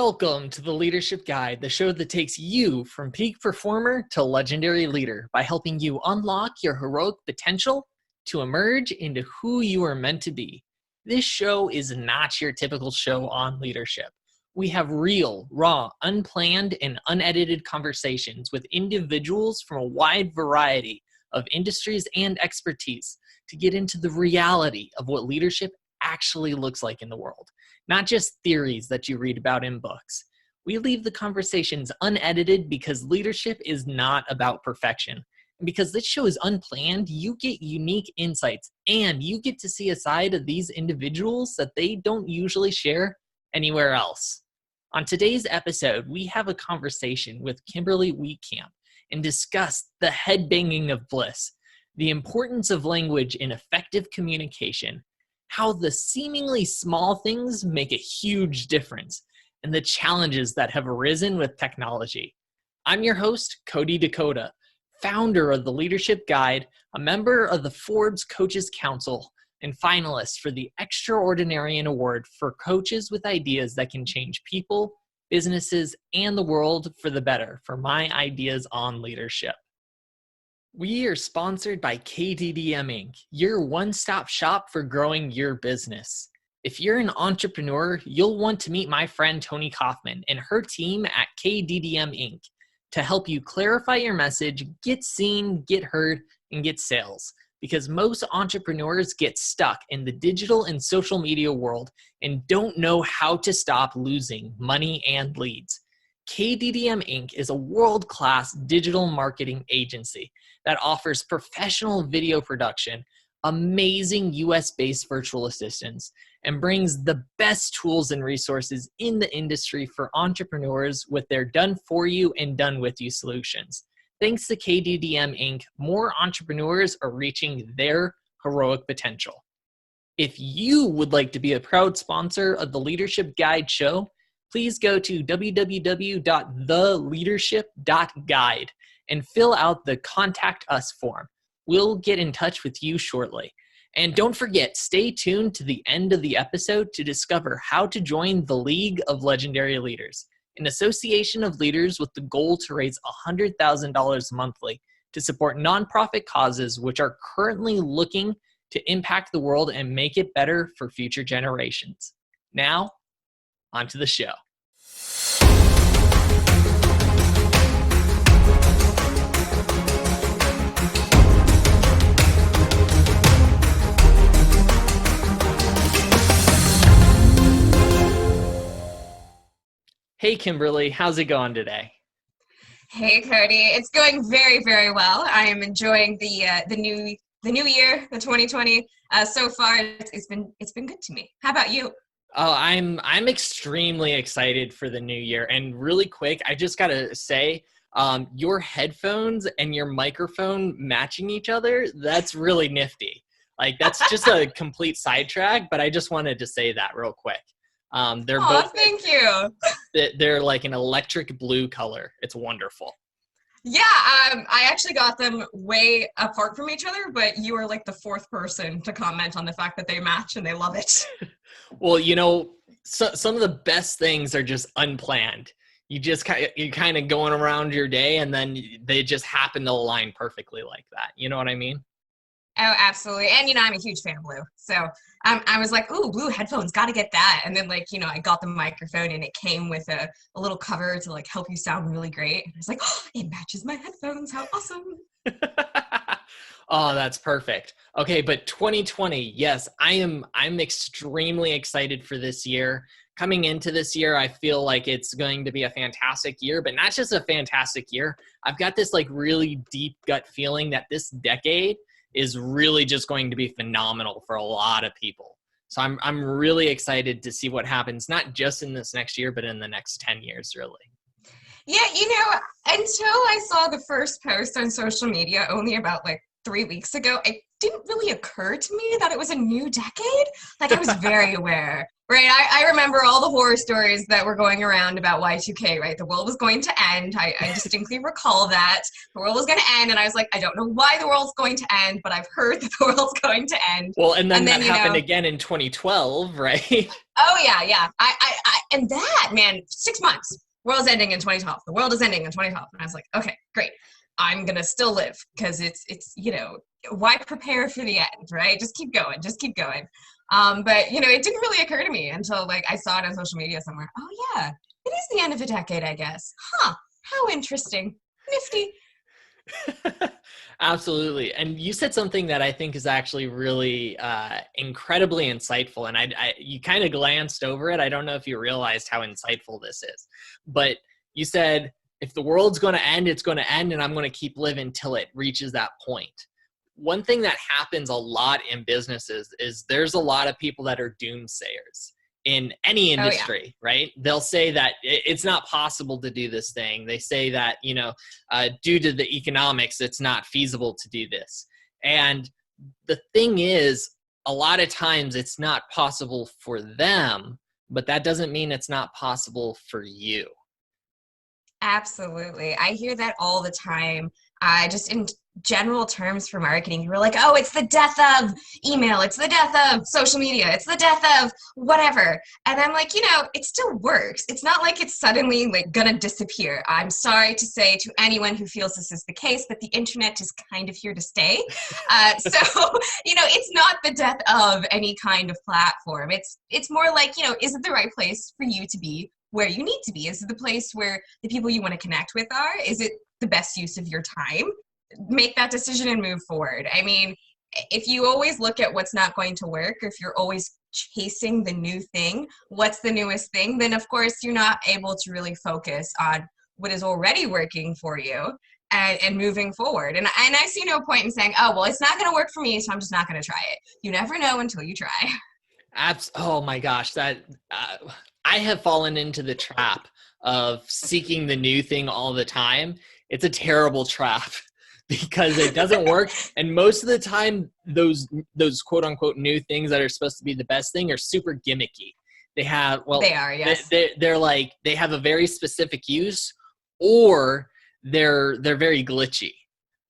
Welcome to the Leadership Guide, the show that takes you from peak performer to legendary leader by helping you unlock your heroic potential to emerge into who you are meant to be. This show is not your typical show on leadership. We have real, raw, unplanned, and unedited conversations with individuals from a wide variety of industries and expertise to get into the reality of what leadership actually looks like in the world. Not just theories that you read about in books. We leave the conversations unedited because leadership is not about perfection. And because this show is unplanned, you get unique insights and you get to see a side of these individuals that they don't usually share anywhere else. On today's episode, we have a conversation with Kimberly Weitkamp and discuss the headbanging of bliss, the importance of language in effective communication, how the seemingly small things make a huge difference, and the challenges that have arisen with technology. I'm your host, Cody Dakota, founder of the Leadership Guide, a member of the Forbes Coaches Council, and finalist for the Extraordinarian Award for coaches with ideas that can change people, businesses, and the world for the better for my ideas on leadership. We are sponsored by KDDM Inc., your one-stop shop for growing your business. If you're an entrepreneur, you'll want to meet my friend Tony Kaufman and her team at KDDM Inc. to help you clarify your message, get seen, get heard, and get sales. Because most entrepreneurs get stuck in the digital and social media world and don't know how to stop losing money and leads. KDDM Inc. is a world-class digital marketing agency that offers professional video production, amazing US-based virtual assistants, and brings the best tools and resources in the industry for entrepreneurs with their done-for-you and done-with-you solutions. Thanks to KDDM Inc., more entrepreneurs are reaching their heroic potential. If you would like to be a proud sponsor of the Leadership Guide show, please go to www.theleadership.guide and fill out the Contact Us form. We'll get in touch with you shortly. And don't forget, stay tuned to the end of the episode to discover how to join the League of Legendary Leaders, an association of leaders with the goal to raise $100,000 monthly to support nonprofit causes which are currently looking to impact the world and make it better for future generations. Now, on to the show. Hey, Kimberly, how's it going today? Hey, Cody. It's going very, very well. I am enjoying the new year, the 2020. So far, it's been good to me. How about you? Oh, I'm extremely excited for the new year. And really quick, I just gotta say, your headphones and your microphone matching each other, that's really nifty. Like, that's just a complete sidetrack, but I just wanted to say that real quick. They're both. Thank you. They're like an electric blue color. It's wonderful. Yeah, I actually got them way apart from each other, but you are like the fourth person to comment on the fact that they match and they love it. Well, some of the best things are just unplanned. You're kind of going around your day and then they just happen to align perfectly like that. You know what I mean? Oh, absolutely. And, I'm a huge fan of blue. So I was like, ooh, blue headphones, got to get that. And then, I got the microphone and it came with a little cover to, help you sound really great. And I was like, oh, it matches my headphones. How awesome. Oh, that's perfect. Okay, but 2020, yes, I'm extremely excited for this year. Coming into this year, I feel like it's going to be a fantastic year, but not just a fantastic year. I've got this, really deep gut feeling that this decade is really just going to be phenomenal for a lot of people. So I'm really excited to see what happens, not just in this next year, but in the next 10 years, really. Yeah, until I saw the first post on social media only about 3 weeks ago, it didn't really occur to me that it was a new decade. I was very aware Right. I remember all the horror stories that were going around about Y2K, right? The world was going to end. I distinctly recall that. The world was going to end. And I was like, I don't know why the world's going to end, but I've heard that the world's going to end. Well, and then that happened again in 2012, right? Oh, yeah, yeah. And that, man, 6 months. World's ending in 2012. The world is ending in 2012. And I was like, okay, great. I'm going to still live because it's, why prepare for the end, right? Just keep going. Just keep going. But it didn't really occur to me until like I saw it on social media somewhere. Oh yeah, it is the end of a decade, I guess. Huh? How interesting. Nifty. Absolutely. And you said something that I think is actually really incredibly insightful. And you kind of glanced over it. I don't know if you realized how insightful this is, but you said, if the world's going to end, it's going to end, and I'm going to keep living till it reaches that point. One thing that happens a lot in businesses is there's a lot of people that are doomsayers in any industry, right? They'll say that it's not possible to do this thing. They say that, due to the economics, it's not feasible to do this. And the thing is, a lot of times it's not possible for them, but that doesn't mean it's not possible for you. Absolutely. I hear that all the time. Just in general terms for marketing, you were like, oh, it's the death of email. It's the death of social media. It's the death of whatever. And I'm like, it still works. It's not like it's suddenly like going to disappear. I'm sorry to say to anyone who feels this is the case, but the internet is kind of here to stay. It's not the death of any kind of platform. It's more like, is it the right place for you to be where you need to be? Is it the place where the people you want to connect with are? Is it the best use of your time? Make that decision and move forward. I mean, if you always look at what's not going to work, or if you're always chasing the new thing, what's the newest thing, then of course you're not able to really focus on what is already working for you and moving forward. And I see no point in saying, oh, well, it's not going to work for me, so I'm just not going to try it. You never know until you try. Oh my gosh, I have fallen into the trap of seeking the new thing all the time. It's a terrible trap because it doesn't work. And most of the time, those quote unquote new things that are supposed to be the best thing are super gimmicky. They are, yes. They're like, they have a very specific use, or they're very glitchy.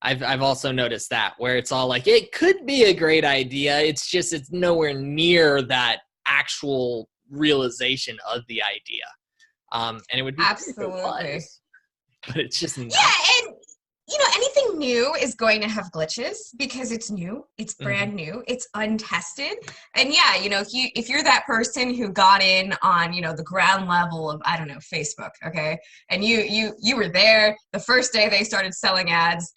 I've also noticed that, where it's all like, it could be a great idea. It's nowhere near that actual realization of the idea. And it would be absolutely, but it's just not. Yeah, and anything new is going to have glitches because it's new, it's brand new, it's untested. And yeah, if you're that person who got in on, the ground level of, I don't know, Facebook, okay? And you were there the first day they started selling ads,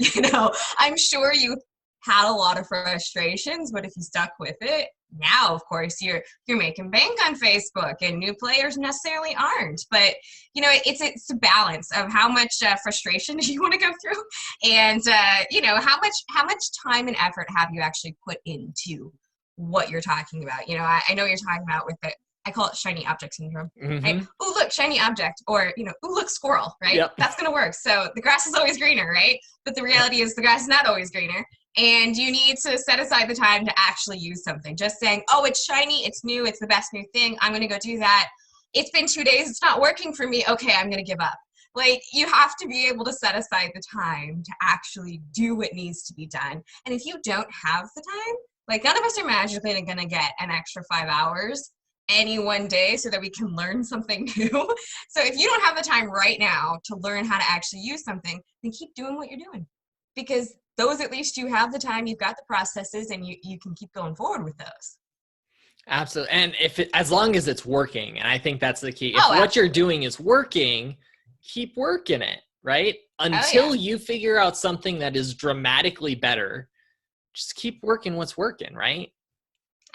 I'm sure you had a lot of frustrations, but if you stuck with it, now of course you're making bank on Facebook, and new players necessarily aren't. But it's a balance of how much frustration do you want to go through, and how much time and effort have you actually put into what you're talking about. I know you're talking about with the, I call it shiny object syndrome. Right? Oh, look, shiny object, or oh, look, squirrel, right? Yep. That's gonna work. So the grass is always greener, right? But the reality is the grass is not always greener. And you need to set aside the time to actually use something. Just saying, oh, it's shiny, it's new, it's the best new thing, I'm going to go do that. It's been 2 days, it's not working for me. Okay, I'm going to give up. Like, you have to be able to set aside the time to actually do what needs to be done. And if you don't have the time, like, none of us are magically going to get an extra 5 hours any one day so that we can learn something new. So if you don't have the time right now to learn how to actually use something, then keep doing what you're doing. Because those, at least you have the time, you've got the processes, and you can keep going forward with those. Absolutely. And as long as it's working, and I think that's the key. If what you're doing is working, keep working it, right? Until you figure out something that is dramatically better, just keep working what's working, right?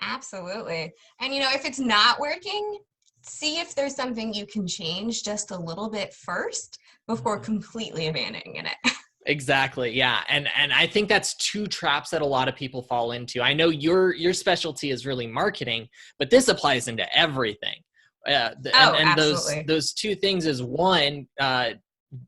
Absolutely. And if it's not working, see if there's something you can change just a little bit first before completely abandoning it. Exactly. Yeah. And I think that's two traps that a lot of people fall into. I know your specialty is really marketing, but this applies into everything. And those two things is, one,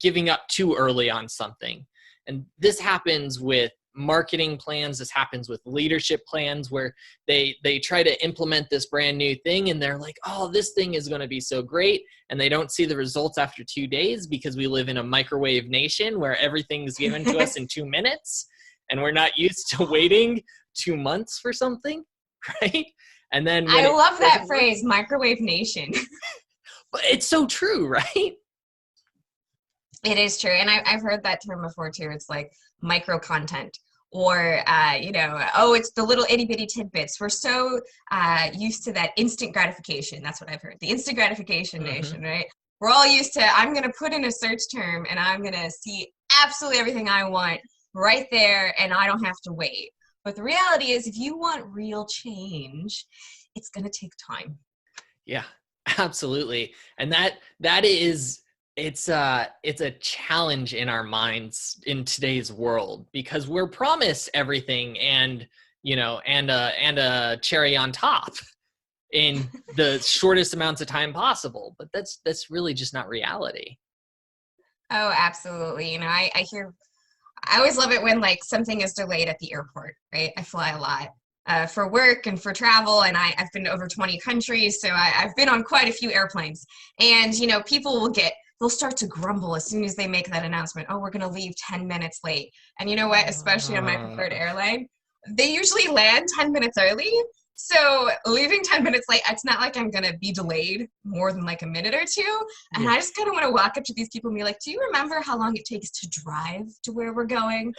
giving up too early on something. And this happens with marketing plans. This happens with leadership plans where they try to implement this brand new thing and they're like, oh, this thing is going to be so great. And they don't see the results after 2 days because we live in a microwave nation where everything's given to us in 2 minutes and we're not used to waiting 2 months for something, right? And then I love that phrase, microwave nation. But it's so true, right? It is true. And I've heard that term before too. It's like micro content or, oh, it's the little itty bitty tidbits. We're so used to that instant gratification. That's what I've heard. The instant gratification nation, right? We're all used to, I'm going to put in a search term and I'm going to see absolutely everything I want right there and I don't have to wait. But the reality is if you want real change, it's going to take time. Yeah, absolutely. And that is, it's a challenge in our minds in today's world because we're promised everything and a cherry on top in the shortest amounts of time possible. But that's really just not reality. Oh, absolutely. I always love it when like something is delayed at the airport, right? I fly a lot for work and for travel, and I've been to over 20 countries, so I've been on quite a few airplanes. And people they'll start to grumble as soon as they make that announcement. Oh, we're going to leave 10 minutes late. And you know what? Especially on my preferred airline, they usually land 10 minutes early. So leaving 10 minutes late, it's not like I'm going to be delayed more than like a minute or two. And I just kind of want to walk up to these people and be like, do you remember how long it takes to drive to where we're going?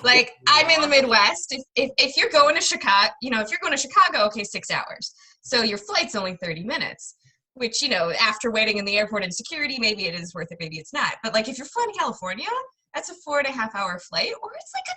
Like I'm in the Midwest. If you're going to Chicago, okay, 6 hours. So your flight's only 30 minutes, which, after waiting in the airport and security, maybe it is worth it, maybe it's not. But like if you're flying to California, that's a 4.5-hour flight, or it's like a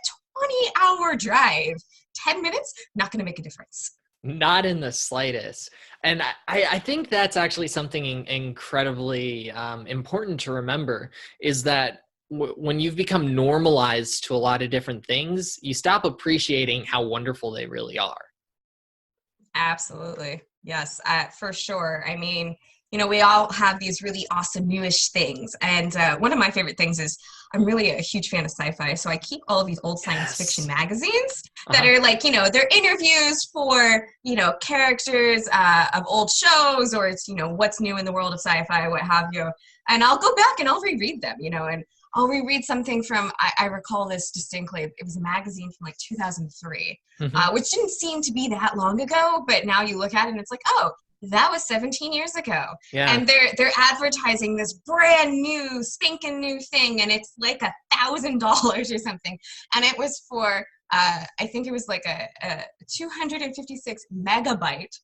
20-hour drive. 10 minutes, not going to make a difference. Not in the slightest. And I think that's actually something incredibly important to remember is that when you've become normalized to a lot of different things, you stop appreciating how wonderful they really are. Absolutely. Yes, for sure. I mean, we all have these really awesome newish things. And one of my favorite things is I'm really a huge fan of sci-fi. So I keep all of these old science fiction magazines that are like, they're interviews for, characters of old shows, or it's, what's new in the world of sci-fi, what have you. And I'll go back and I'll reread them, and I'll reread something from, I recall this distinctly. It was a magazine from like 2003, which didn't seem to be that long ago. But now you look at it and it's like, oh, that was 17 years ago. Yeah. And they're advertising this brand new, stinking new thing. And it's like $1,000 or something. And it was for, I think it was like a 256 megabyte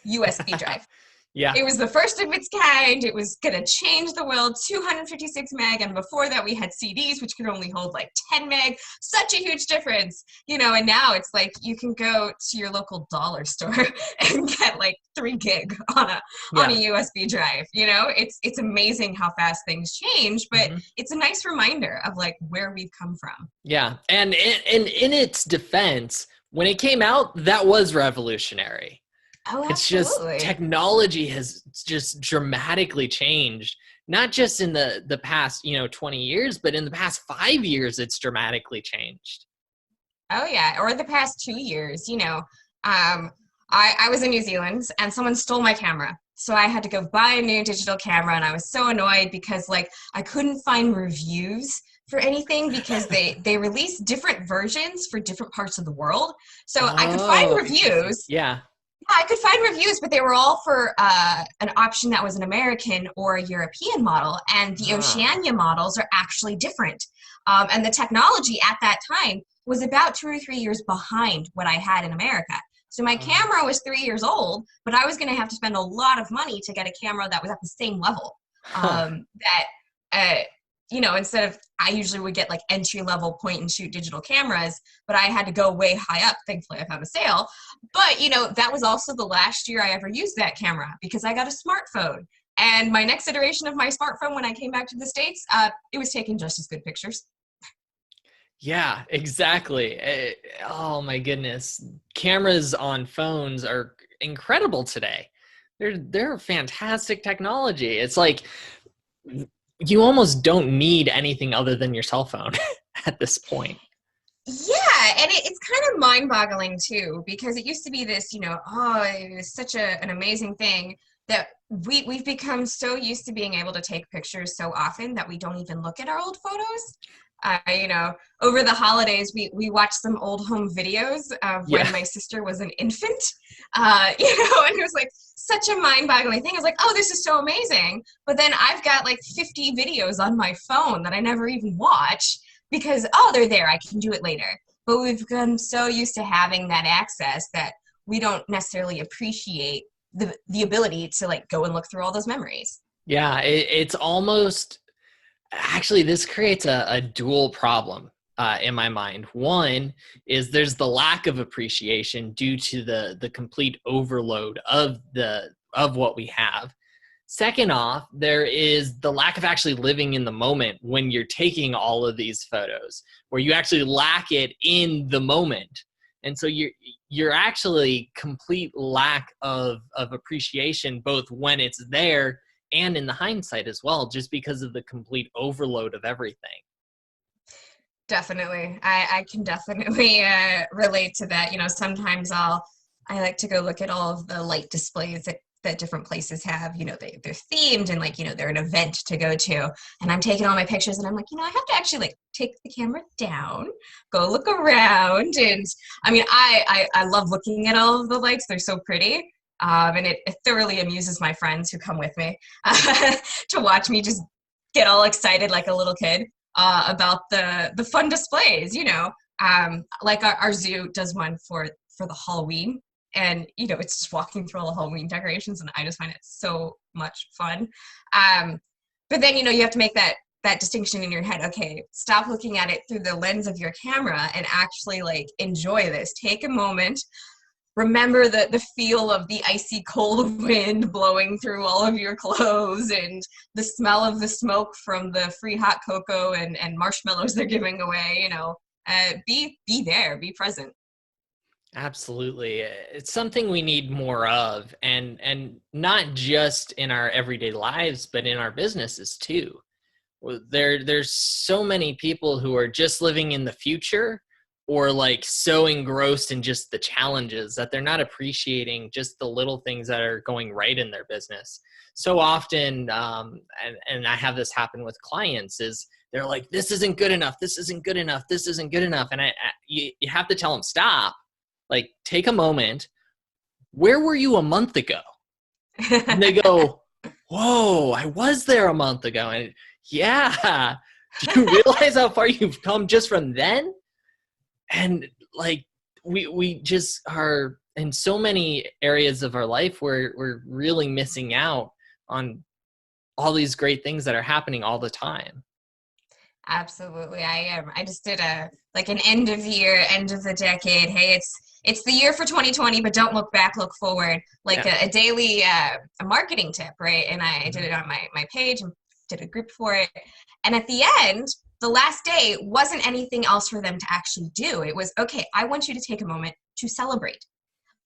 USB drive. Yeah. It was the first of its kind. It was going to change the world, 256 meg. And before that, we had CDs, which could only hold like 10 meg. Such a huge difference, and now it's like you can go to your local dollar store and get like 3 gig on a USB drive. It's amazing how fast things change, but it's a nice reminder of like where we've come from. Yeah. And in its defense, when it came out, that was revolutionary. Oh, it's just technology has just dramatically changed, not just in the past, 20 years, but in the past 5 years, it's dramatically changed. Oh yeah. Or the past 2 years, I was in New Zealand and someone stole my camera. So I had to go buy a new digital camera and I was so annoyed because like I couldn't find reviews for anything because they release different versions for different parts of the world. So I could find reviews. Yeah. I could find reviews, but they were all for an option that was an American or a European model, and the Oceania models are actually different. And the technology at that time was about 2 or 3 years behind what I had in America. So my camera was 3 years old, but I was going to have to spend a lot of money to get a camera that was at the same level. Instead of, I usually would get like entry-level point-and-shoot digital cameras, but I had to go way high up. Thankfully, I found a sale. But, that was also the last year I ever used that camera because I got a smartphone. And my next iteration of my smartphone, when I came back to the States, it was taking just as good pictures. Yeah, exactly. Oh, my goodness. Cameras on phones are incredible today. They're fantastic technology. It's like you almost don't need anything other than your cell phone at this point. Yeah, and it's kind of mind-boggling too, because it used to be this, oh, it was such an amazing thing that we've become so used to being able to take pictures so often that we don't even look at our old photos. Over the holidays, we watched some old home videos of when my sister was an infant, and it was like such a mind-boggling thing. I was like, oh, this is so amazing. But then I've got like 50 videos on my phone that I never even watch because, oh, they're there. I can do it later. But we've become so used to having that access that we don't necessarily appreciate the ability to like go and look through all those memories. Yeah, it's almost, actually, this creates a dual problem in my mind. One is there's the lack of appreciation due to the complete overload of what we have. Second off, there is the lack of actually living in the moment when you're taking all of these photos, where you actually lack it in the moment. And so you're actually complete lack of appreciation, both when it's there and in the hindsight as well, just because of the complete overload of everything. Definitely. I can definitely relate to that. Sometimes I like to go look at all of the light displays that different places have. They're themed and they're an event to go to. And I'm taking all my pictures and I'm like, I have to actually like take the camera down, go look around. And I mean, I love looking at all of the lights. They're so pretty. And it thoroughly amuses my friends who come with me to watch me just get all excited like a little kid about the fun displays, like our zoo does one for the Halloween. And, it's just walking through all the Halloween decorations, and I just find it so much fun. But then, you have to make that distinction in your head. Okay, stop looking at it through the lens of your camera and actually, like, enjoy this. Take a moment. Remember the feel of the icy cold wind blowing through all of your clothes and the smell of the smoke from the free hot cocoa and marshmallows they're giving away, be there, be present. Absolutely. It's something we need more of, and not just in our everyday lives, but in our businesses too. There's so many people who are just living in the future, or like so engrossed in just the challenges that they're not appreciating just the little things that are going right in their business. So often, and I have this happen with clients, is they're like, this isn't good enough, this isn't good enough, this isn't good enough. And you have to tell them, stop. Like, take a moment. Where were you a month ago? And they go, whoa, I was there a month ago. And yeah, do you realize how far you've come just from then? And like, we just are in so many areas of our life where we're really missing out on all these great things that are happening all the time. Absolutely. I just did an end of year, end of the decade. Hey, it's the year for 2020, but don't look back, look forward. Like a daily a marketing tip, right? And I did it on my page and did a group for it. And at the end, the last day wasn't anything else for them to actually do. It was, okay, I want you to take a moment to celebrate.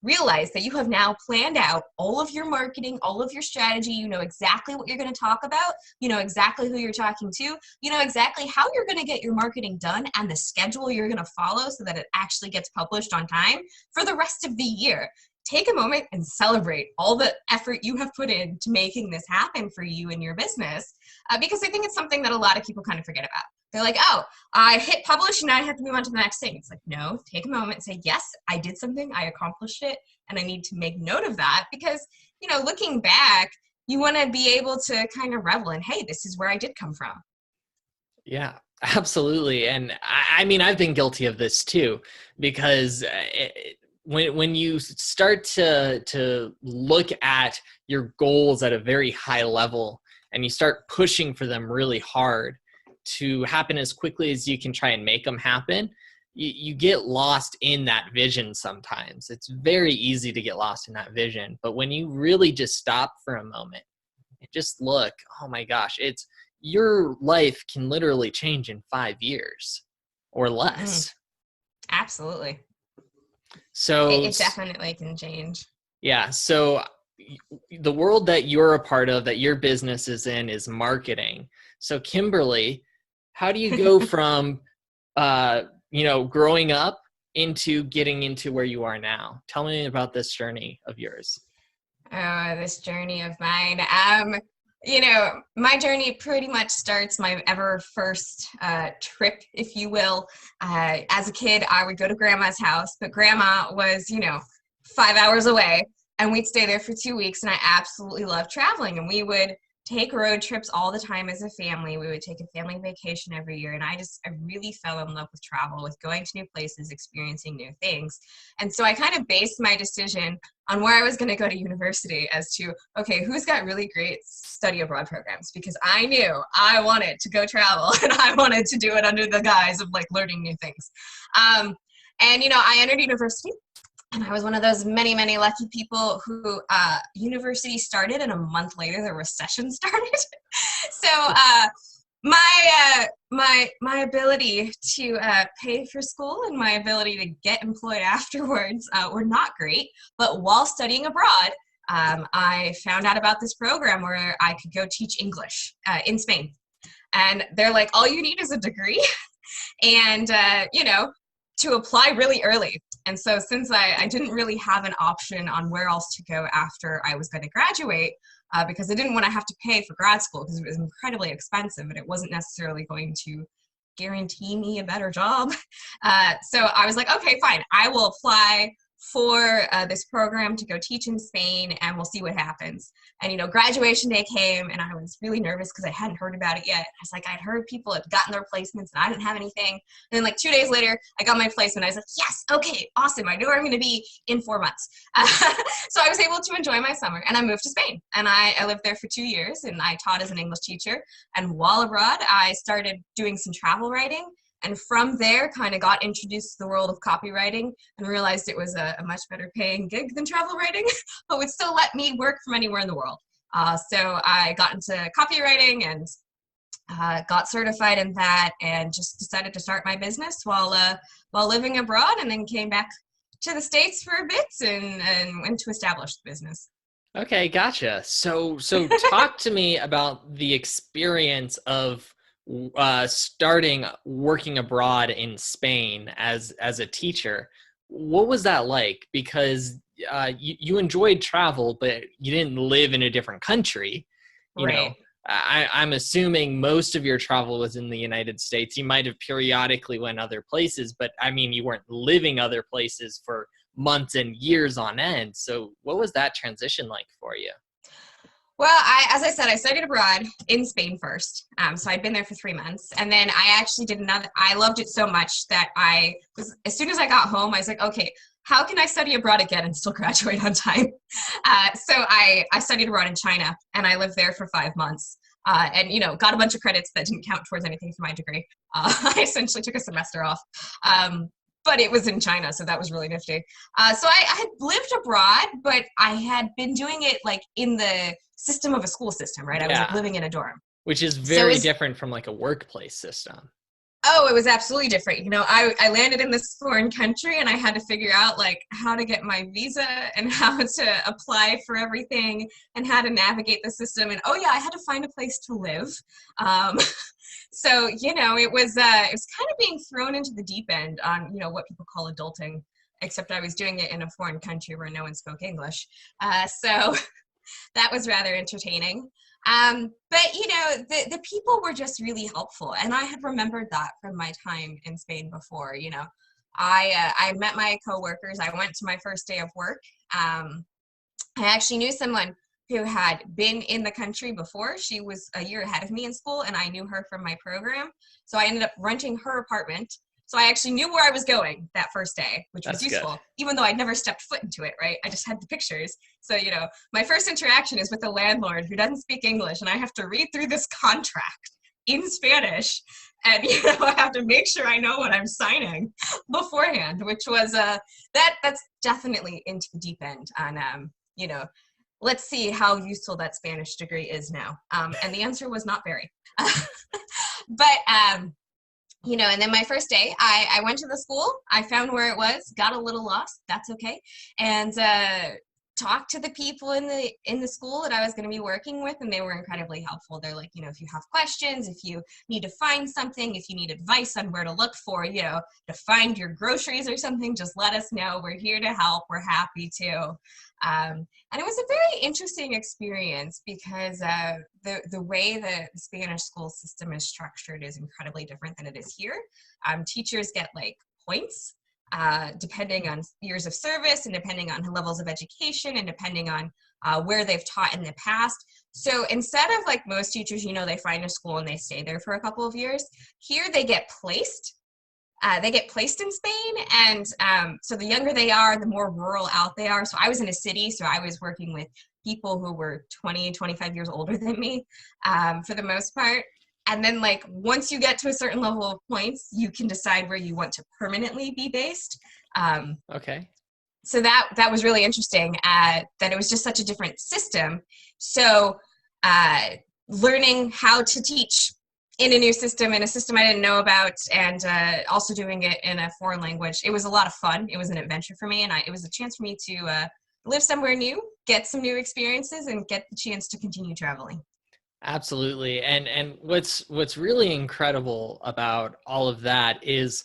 Realize that you have now planned out all of your marketing, all of your strategy. You know exactly what you're going to talk about. You know exactly who you're talking to. You know exactly how you're going to get your marketing done and the schedule you're going to follow so that it actually gets published on time for the rest of the year. Take a moment and celebrate all the effort you have put into making this happen for you and your business, because I think it's something that a lot of people kind of forget about. They're like, oh, I hit publish and now I have to move on to the next thing. It's like, no, take a moment and say, yes, I did something, I accomplished it, and I need to make note of that because, looking back, you want to be able to kind of revel in, hey, this is where I did come from. Yeah, absolutely. And I mean, I've been guilty of this too, because when you start to look at your goals at a very high level and you start pushing for them really hard to happen as quickly as you can try and make them happen, you get lost in that vision sometimes. It's very easy to get lost in that vision. But when you really just stop for a moment and just look, oh my gosh, your life can literally change in 5 years or less. Absolutely. So it definitely can change. Yeah. So the world that you're a part of, that your business is in, is marketing. So Kimberly, how do you go from, growing up into getting into where you are now? Tell me about this journey of yours. Oh, this journey of mine. My journey pretty much starts my ever first trip, if you will. As a kid, I would go to grandma's house, but grandma was, 5 hours away, and we'd stay there for 2 weeks, and I absolutely loved traveling, and we would take road trips all the time as a family. We would take a family vacation every year, and I really fell in love with travel, with going to new places, experiencing new things. And so I kind of based my decision on where I was going to go to university as to, okay, who's got really great study abroad programs? Because I knew I wanted to go travel, and I wanted to do it under the guise of like learning new things. I entered university. And I was one of those many, many lucky people who university started, and a month later the recession started. So my ability to pay for school and my ability to get employed afterwards were not great. But while studying abroad, I found out about this program where I could go teach English in Spain. And they're like, all you need is a degree, and to apply really early. And so since I didn't really have an option on where else to go after I was going to graduate, because I didn't want to have to pay for grad school because it was incredibly expensive and it wasn't necessarily going to guarantee me a better job. So I was like, okay, fine. I will apply for this program to go teach in Spain, and we'll see what happens. And, graduation day came, and I was really nervous because I hadn't heard about it yet. I was like, I'd heard people had gotten their placements, and I didn't have anything. And then, 2 days later, I got my placement. I was like, yes, okay, awesome. I know where I'm going to be in 4 months. So I was able to enjoy my summer, and I moved to Spain. And I lived there for 2 years, and I taught as an English teacher. And while abroad, I started doing some travel writing. And from there, kind of got introduced to the world of copywriting and realized it was a much better paying gig than travel writing, but would still let me work from anywhere in the world. So I got into copywriting and got certified in that, and just decided to start my business while living abroad, and then came back to the States for a bit and went to establish the business. Okay, gotcha. So talk to me about the experience of starting working abroad in Spain as a teacher. What was that like? Because you enjoyed travel, but you didn't live in a different country. Right. I'm assuming most of your travel was in the United States. You might have periodically went other places, but I mean, you weren't living other places for months and years on end. So what was that transition like for you? Well, as I said, I studied abroad in Spain first. So I'd been there for 3 months. And then I actually did I loved it so much that as soon as I got home, I was like, okay, how can I study abroad again and still graduate on time? So I studied abroad in China, and I lived there for 5 months. And got a bunch of credits that didn't count towards anything for my degree. I essentially took a semester off. But it was in China, so that was really nifty. So I had lived abroad, but I had been doing it like in the system of a school system, right? I was like living in a dorm. Which is very different from like a workplace system. Oh, it was absolutely different. I landed in this foreign country, and I had to figure out like how to get my visa and how to apply for everything and how to navigate the system. And oh yeah, I had to find a place to live. So, it was kind of being thrown into the deep end on, what people call adulting, except I was doing it in a foreign country where no one spoke English. So that was rather entertaining. But, the people were just really helpful. And I had remembered that from my time in Spain before. I met my coworkers. I went to my first day of work. I actually knew someone who had been in the country before. She was a year ahead of me in school, and I knew her from my program. So I ended up renting her apartment. So I actually knew where I was going that first day, which was useful, even though I'd never stepped foot into it, right? I just had the pictures. So, my first interaction is with a landlord who doesn't speak English, and I have to read through this contract in Spanish. And, I have to make sure I know what I'm signing beforehand, which was, that's definitely into the deep end on, let's see how useful that Spanish degree is now. And the answer was not very. But, and then my first day, I went to the school. I found where it was, got a little lost. That's okay. And talk to the people in the school that I was going to be working with, and they were incredibly helpful. They're like, if you have questions, if you need to find something, if you need advice on where to look for, to find your groceries or something, just let us know. We're here to help. We're happy to. And it was a very interesting experience because the way the Spanish school system is structured is incredibly different than it is here. Teachers get like points depending on years of service and depending on levels of education and depending on where they've taught in the past. So instead of like most teachers, they find a school and they stay there for a couple of years, here they get placed. They get placed in Spain, and so the younger they are, the more rural out they are. So I was in a city, so I was working with people who were 20, 25 years older than me for the most part. And then like once you get to a certain level of points, you can decide where you want to permanently be based. Okay. So that was really interesting, that it was just such a different system. So learning how to teach in a new system, in a system I didn't know about, and also doing it in a foreign language, it was a lot of fun. It was an adventure for me, and it was a chance for me to live somewhere new, get some new experiences, and get the chance to continue traveling. Absolutely. And what's really incredible about all of that is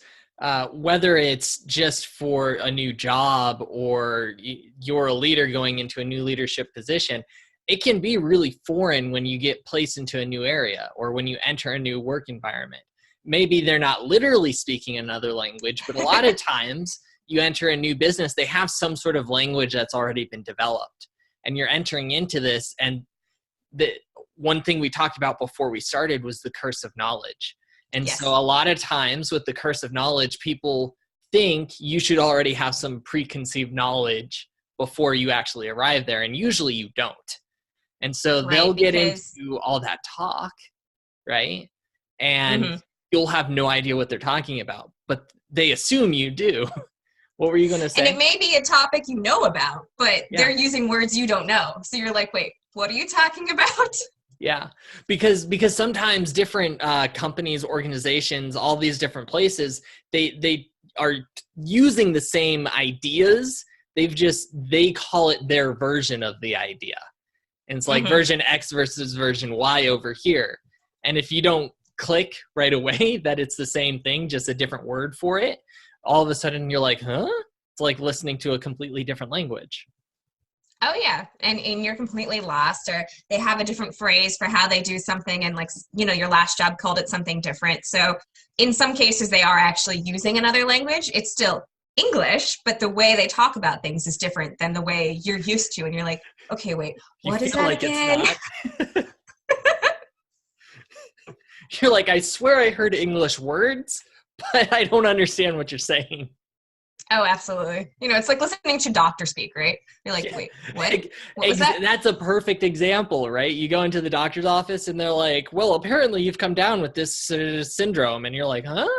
whether it's just for a new job or you're a leader going into a new leadership position, it can be really foreign when you get placed into a new area or when you enter a new work environment. Maybe they're not literally speaking another language, but a lot of times you enter a new business, they have some sort of language that's already been developed, and you're entering into this. And the one thing we talked about before we started was the curse of knowledge. And Yes. So a lot of times with the curse of knowledge, people think you should already have some preconceived knowledge before you actually arrive there. And usually you don't. And so they'll get into all that talk, right? And you'll have no idea what they're talking about, but they assume you do. What were you going to say? And it may be a topic you know about, but they're using words you don't know. So you're like, wait, what are you talking about? Yeah, because sometimes different companies, organizations, all these different places, they are using the same ideas. They call it their version of the idea. And it's like version X versus version Y over here. And if you don't click right away that it's the same thing, just a different word for it, all of a sudden you're like, huh? It's like listening to a completely different language. Oh yeah, and you're completely lost, or they have a different phrase for how they do something, and like, your last job called it something different. So in some cases they are actually using another language. It's still English, but the way they talk about things is different than the way you're used to, and you're like, okay, wait, what is that like again? You're like, I swear I heard English words, but I don't understand what you're saying. Oh, absolutely. It's like listening to doctor speak, right? You're like, wait, what? What was that? That's a perfect example, right? You go into the doctor's office and they're like, well, apparently you've come down with this syndrome. And you're like, huh?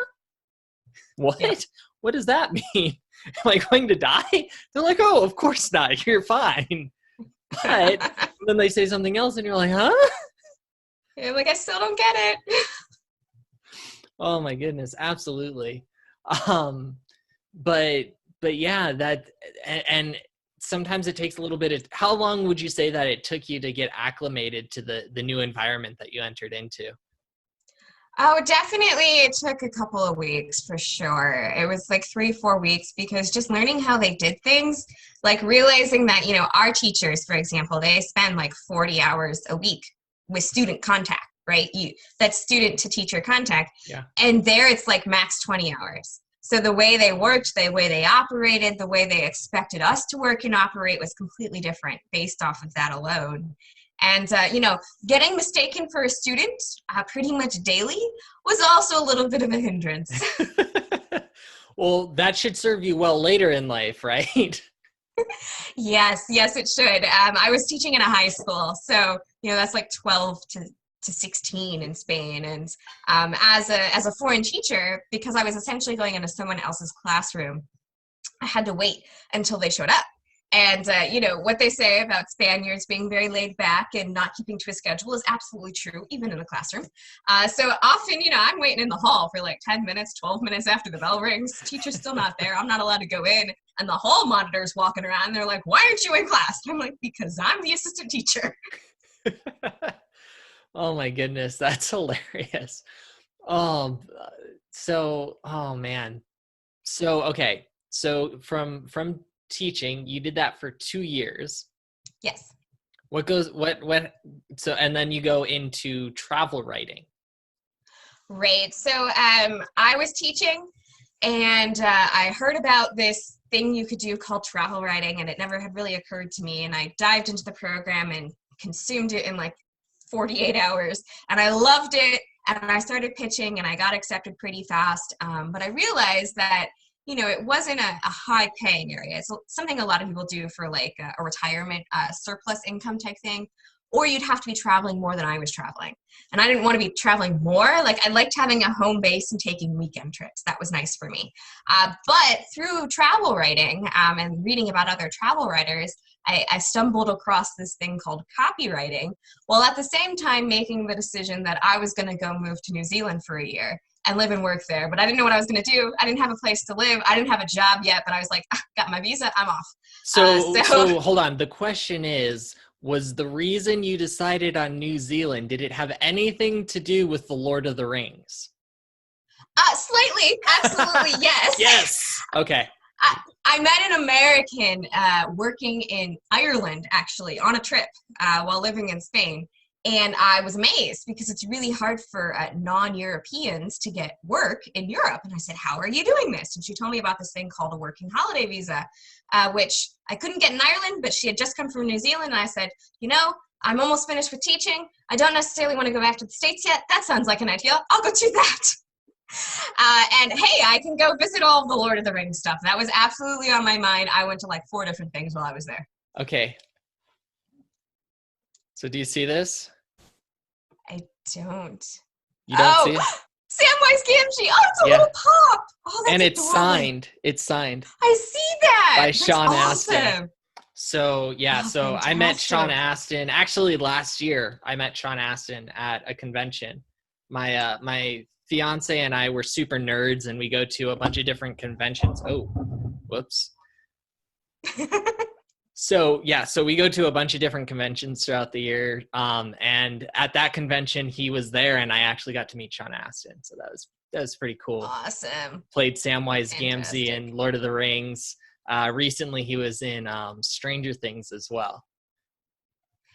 What? Yeah. What does that mean? Am I going to die? They're like, oh, of course not. You're fine. But then they say something else and you're like, huh? You're like, I still don't get it. Oh my goodness. Absolutely. But yeah, and sometimes it takes a little bit of, how long would you say that it took you to get acclimated to the new environment that you entered into? Oh, definitely. It took a couple of weeks for sure. It was like 3-4 weeks, because just learning how they did things, like realizing that, our teachers, for example, they spend like 40 hours a week with student contact, right? That's student to teacher contact. Yeah. And there it's like max 20 hours. So the way they worked, the way they operated, the way they expected us to work and operate was completely different based off of that alone. And, getting mistaken for a student pretty much daily was also a little bit of a hindrance. Well, that should serve you well later in life, right? Yes, it should. I was teaching in a high school, so, that's like 12 to 16 in Spain. And as a foreign teacher, because I was essentially going into someone else's classroom, I had to wait until they showed up. And, what they say about Spaniards being very laid back and not keeping to a schedule is absolutely true, even in the classroom. So often, I'm waiting in the hall for like 10 minutes, 12 minutes after the bell rings. Teacher's still not there. I'm not allowed to go in. and the hall monitor's walking around. And they're like, why aren't you in class? I'm like, because I'm the assistant teacher. Oh my goodness, that's hilarious. Um, oh man. So okay, so from teaching, you did that for 2 years. Yes. So and then you go into travel writing. Right. So I was teaching, and I heard about this thing you could do called travel writing, and it never had really occurred to me. And I dived into the program and consumed it in like 48 hours, and I loved it. And I started pitching, and I got accepted pretty fast. But I realized that, you know, it wasn't a high paying area. It's something a lot of people do for like a retirement surplus income type thing, or you'd have to be traveling more than I was traveling. And I didn't want to be traveling more. Like, I liked having a home base and taking weekend trips. That was nice for me. But through travel writing and reading about other travel writers, I stumbled across this thing called copywriting, while at the same time making the decision that I was going to go move to New Zealand for a year and live and work there. But I didn't know what I was going to do. I didn't have a place to live. I didn't have a job yet, but I was like, got my visa, I'm off. So hold on. The question is, was the reason you decided on New Zealand, did it have anything to do with the Lord of the Rings? Slightly. Absolutely, yes. Yes. Okay. I met an American working in Ireland, actually, on a trip while living in Spain. And I was amazed because it's really hard for non-Europeans to get work in Europe. And I said, how are you doing this? And she told me about this thing called a working holiday visa, which I couldn't get in Ireland, but she had just come from New Zealand. And I said, you know, I'm almost finished with teaching. I don't necessarily want to go back to the States yet. That sounds like an idea. I'll go do that. And hey, I can go visit all of the Lord of the Rings stuff. That was absolutely on my mind. I went to like 4 different things while I was there. Okay. So do you see this? I don't. You don't see it? Samwise Gamgee. Oh, it's a little pop. Oh, that's and it's adorable. signed. It's signed. I see that. By that's Sean awesome. Astin. So fantastic. I met Sean Astin. Actually, last year I met Sean Astin at a convention. My fiance and I were super nerds, and we go to a bunch of different conventions. Oh, whoops. So we go to a bunch of different conventions throughout the year. And at that convention, he was there, and I actually got to meet Sean Astin. So that was pretty cool. Awesome. Played Samwise Gamgee in Lord of the Rings. Recently, he was in Stranger Things as well.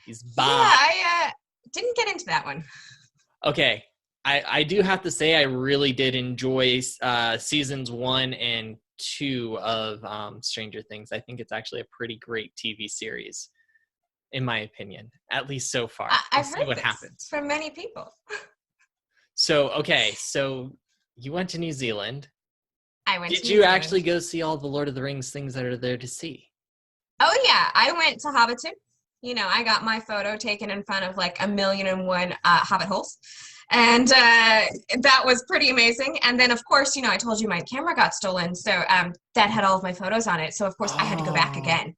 He's Bob. Yeah, I didn't get into that one. Okay. I do have to say I really did enjoy seasons 1 and 2 of Stranger Things. I think it's actually a pretty great TV series, in my opinion, at least so far. I've heard what happens from many people. So you went to New Zealand. I went. Did you actually go see all the Lord of the Rings things that are there to see? Oh yeah, I went to Hobbiton. You know, I got my photo taken in front of like 1,000,001 hobbit holes. And that was pretty amazing. And then, of course, you know, I told you my camera got stolen. So that had all of my photos on it. So, of course, I had to go back again.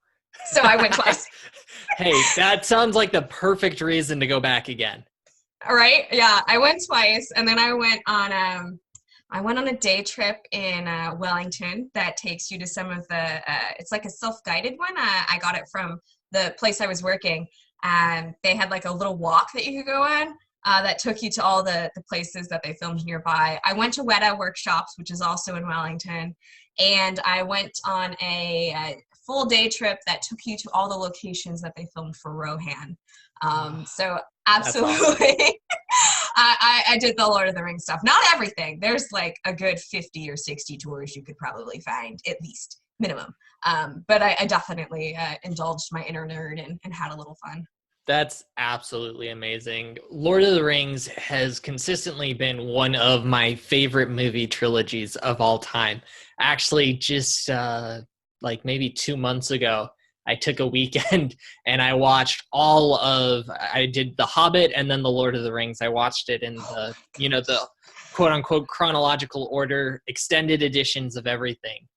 So I went twice. Hey, that sounds like the perfect reason to go back again. All right. Yeah, I went twice. And then I went on a day trip in Wellington that takes you to some of the, it's like a self-guided one. I got it from the place I was working. And they had like a little walk that you could go on. That took you to all the places that they filmed nearby. I went to Weta Workshops, which is also in Wellington, and I went on a full day trip that took you to all the locations that they filmed for Rohan. So absolutely, awesome. I did the Lord of the Rings stuff. Not everything. There's like a good 50 or 60 tours you could probably find, at least, minimum. But I definitely indulged my inner nerd and had a little fun. That's absolutely amazing. Lord of the Rings has consistently been one of my favorite movie trilogies of all time. Actually, just like maybe 2 months ago, I took a weekend and I watched I did The Hobbit and then The Lord of the Rings. I watched it in the quote unquote chronological order, extended editions of everything.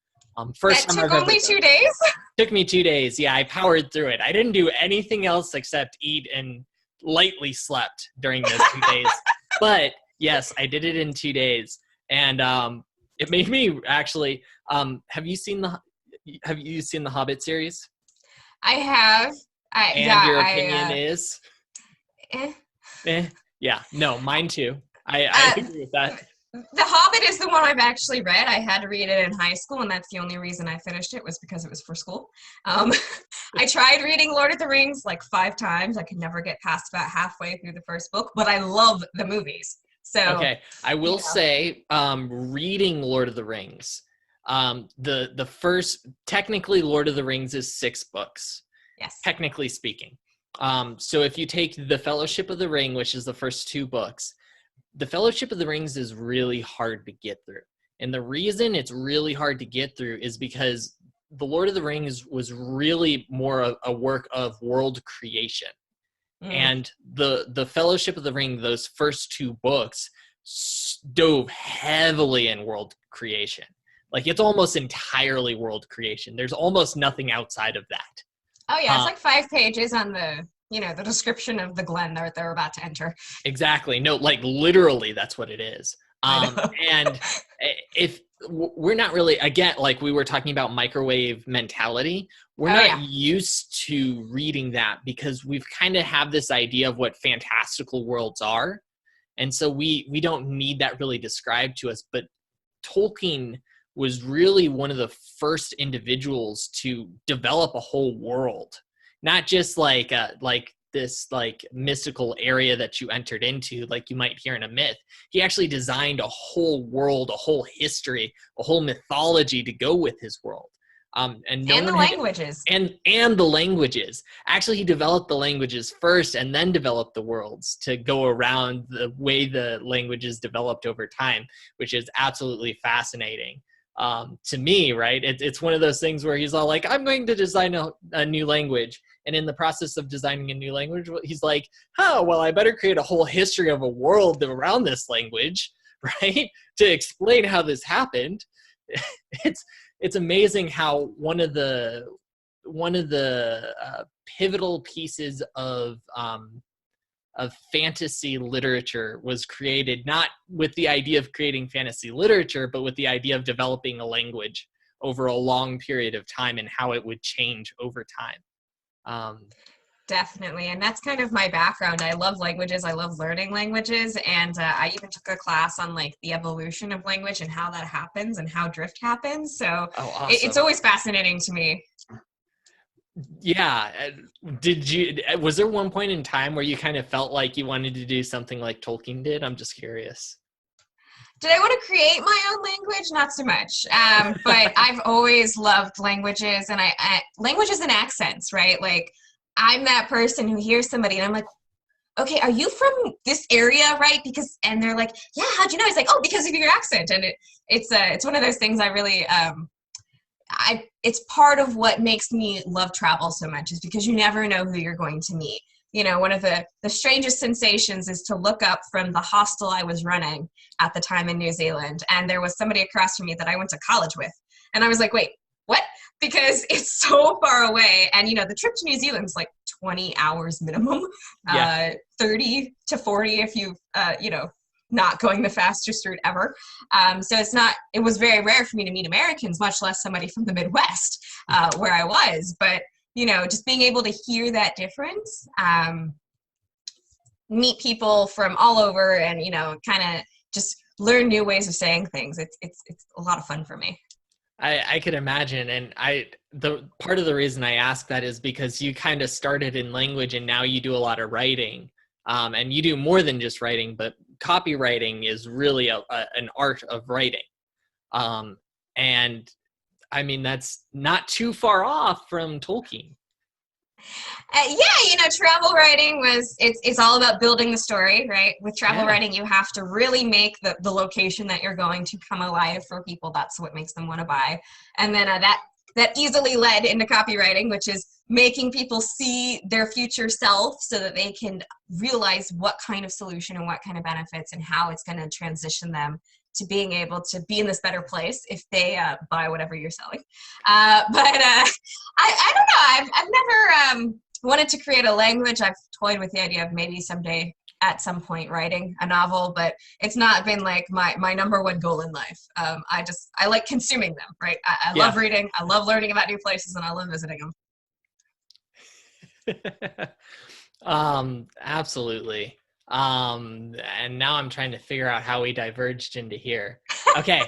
First that took only 2 days? Took me 2 days. Yeah, I powered through it. I didn't do anything else except eat and lightly slept during those 2 days. But yes, I did it in 2 days. And it made me actually, have you seen have you seen the Hobbit series? I have. Your opinion is? Yeah, no, mine too. I agree with that. The Hobbit is the one I've actually read. I had to read it in high school, and that's the only reason I finished it was because it was for school. I tried reading Lord of the Rings like 5 times. I could never get past about halfway through the first book, but I love the movies. So okay, I will say, reading Lord of the Rings, the first, technically Lord of the Rings is 6 books. Yes. Technically speaking. So if you take the Fellowship of the Ring, which is the first 2 books, the Fellowship of the Rings is really hard to get through. And the reason it's really hard to get through is because the Lord of the Rings was really more a work of world creation. And the Fellowship of the Ring, those first 2 books, dove heavily in world creation. Like, it's almost entirely world creation. There's almost nothing outside of that. Oh yeah, it's like 5 pages on the description of the glen that they're about to enter. Exactly. No, like literally that's what it is. And if we're not really, again, like we were talking about microwave mentality, we're not used to reading that because we've kind of have this idea of what fantastical worlds are. And so we don't need that really described to us. But Tolkien was really one of the first individuals to develop a whole world, not just like this like mystical area that you entered into, like you might hear in a myth. He actually designed a whole world, a whole history, a whole mythology to go with his world. And the languages. And the languages. Actually, he developed the languages first and then developed the worlds to go around the way the languages developed over time, which is absolutely fascinating. To me, right? It's one of those things where he's all like, I'm going to design a new language. And in the process of designing a new language, he's like, oh, well, I better create a whole history of a world around this language, right? To explain how this happened. It's amazing how one of the pivotal pieces of fantasy literature was created, not with the idea of creating fantasy literature, but with the idea of developing a language over a long period of time and how it would change over time. Definitely. And that's kind of my background. I love languages. I love learning languages. And I even took a class on like the evolution of language and how that happens and how drift happens. So awesome. It's always fascinating to me. Yeah. Was there one point in time where you kind of felt like you wanted to do something like Tolkien did? I'm just curious. Did I want to create my own language? Not so much. But I've always loved languages and languages and accents, right? Like I'm that person who hears somebody and I'm like, okay, are you from this area, right? And they're like, yeah, how'd you know? He's like, oh, because of your accent. And it's one of those things I really, it's part of what makes me love travel so much is because you never know who you're going to meet. You know, one of the strangest sensations is to look up from the hostel I was running at the time in New Zealand. And there was somebody across from me that I went to college with. And I was like, wait, what? Because it's so far away. And, the trip to New Zealand is like 20 hours minimum, 30 to 40 if you've, not going the fastest route ever. So it was very rare for me to meet Americans, much less somebody from the Midwest where I was. But just being able to hear that difference, meet people from all over and, kind of just learn new ways of saying things. It's a lot of fun for me. I could imagine. And the part of the reason I ask that is because you kind of started in language and now you do a lot of writing. And you do more than just writing, but copywriting is really an art of writing. And I mean, that's not too far off from Tolkien. Travel writing it's all about building the story, right? With travel writing, you have to really make the location that you're going to come alive for people. That's what makes them want to buy. And then that easily led into copywriting, which is making people see their future self so that they can realize what kind of solution and what kind of benefits and how it's going to transition them to being able to be in this better place if they buy whatever you're selling. I don't know. I've never wanted to create a language. I've toyed with the idea of maybe someday at some point writing a novel, but it's not been like my number one goal in life. I like consuming them, right? I Yeah. love reading, I love learning about new places, and I love visiting them. Absolutely. And now I'm trying to figure out how we diverged into here. Okay.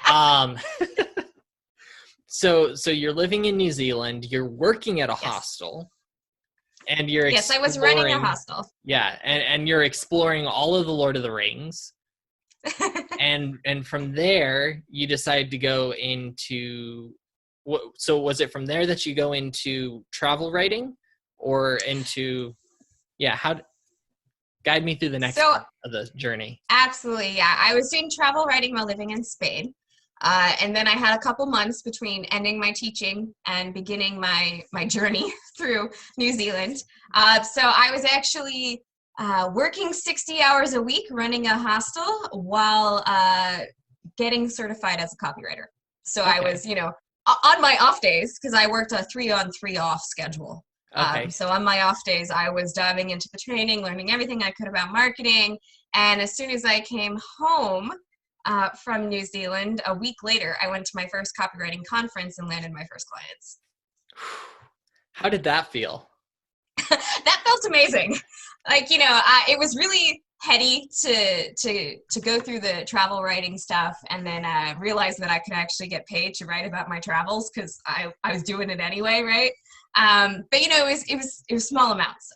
um, so you're living in New Zealand, you're working at a Yes. hostel, and you're Yes, I was running a hostel. Yeah, and you're exploring all of the Lord of the Rings. and from there you decide to go into so was it from there that you go into travel writing or into how guide me through the next part of the journey? Absolutely, yeah. I was doing travel writing while living in Spain. And then I had a couple months between ending my teaching and beginning my journey through New Zealand. So I was actually working 60 hours a week running a hostel while getting certified as a copywriter. So okay. I was, on my off days, because I worked a 3-on 3-off schedule. Okay. So on my off days, I was diving into the training, learning everything I could about marketing. And as soon as I came home from New Zealand, a week later, I went to my first copywriting conference and landed my first clients. How did that feel? That felt amazing. Like, it was really heady to go through the travel writing stuff and then realize that I could actually get paid to write about my travels because I was doing it anyway, right? But it was small amounts.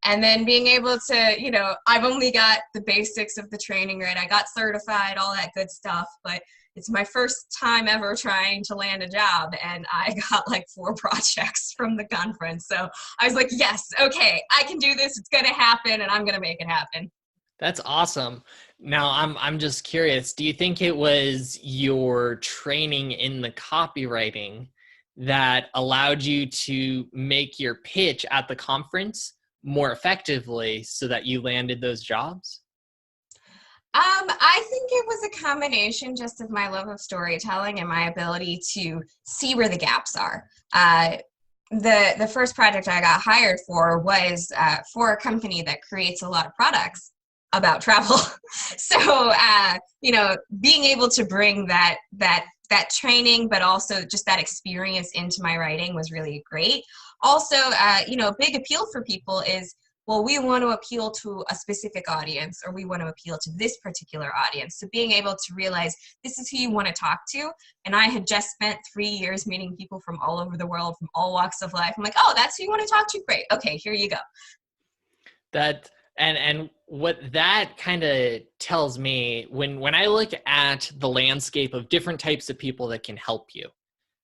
And then being able to, I've only got the basics of the training, right? I got certified, all that good stuff, but it's my first time ever trying to land a job, and I got like 4 projects from the conference. So I was like, yes, okay, I can do this. It's going to happen, and I'm going to make it happen. That's awesome. Now, I'm just curious, do you think it was your training in the copywriting that allowed you to make your pitch at the conference more effectively so that you landed those jobs? I think it was a combination just of my love of storytelling and my ability to see where the gaps are. The first project I got hired for was for a company that creates a lot of products about travel. So, being able to bring that training, but also just that experience into my writing was really great. Also, a big appeal for people is, well, we want to appeal to a specific audience, or we want to appeal to this particular audience. So being able to realize this is who you want to talk to. And I had just spent 3 years meeting people from all over the world, from all walks of life. I'm like, oh, that's who you want to talk to? Great. Okay, here you go. And what that kind of tells me when I look at the landscape of different types of people that can help you,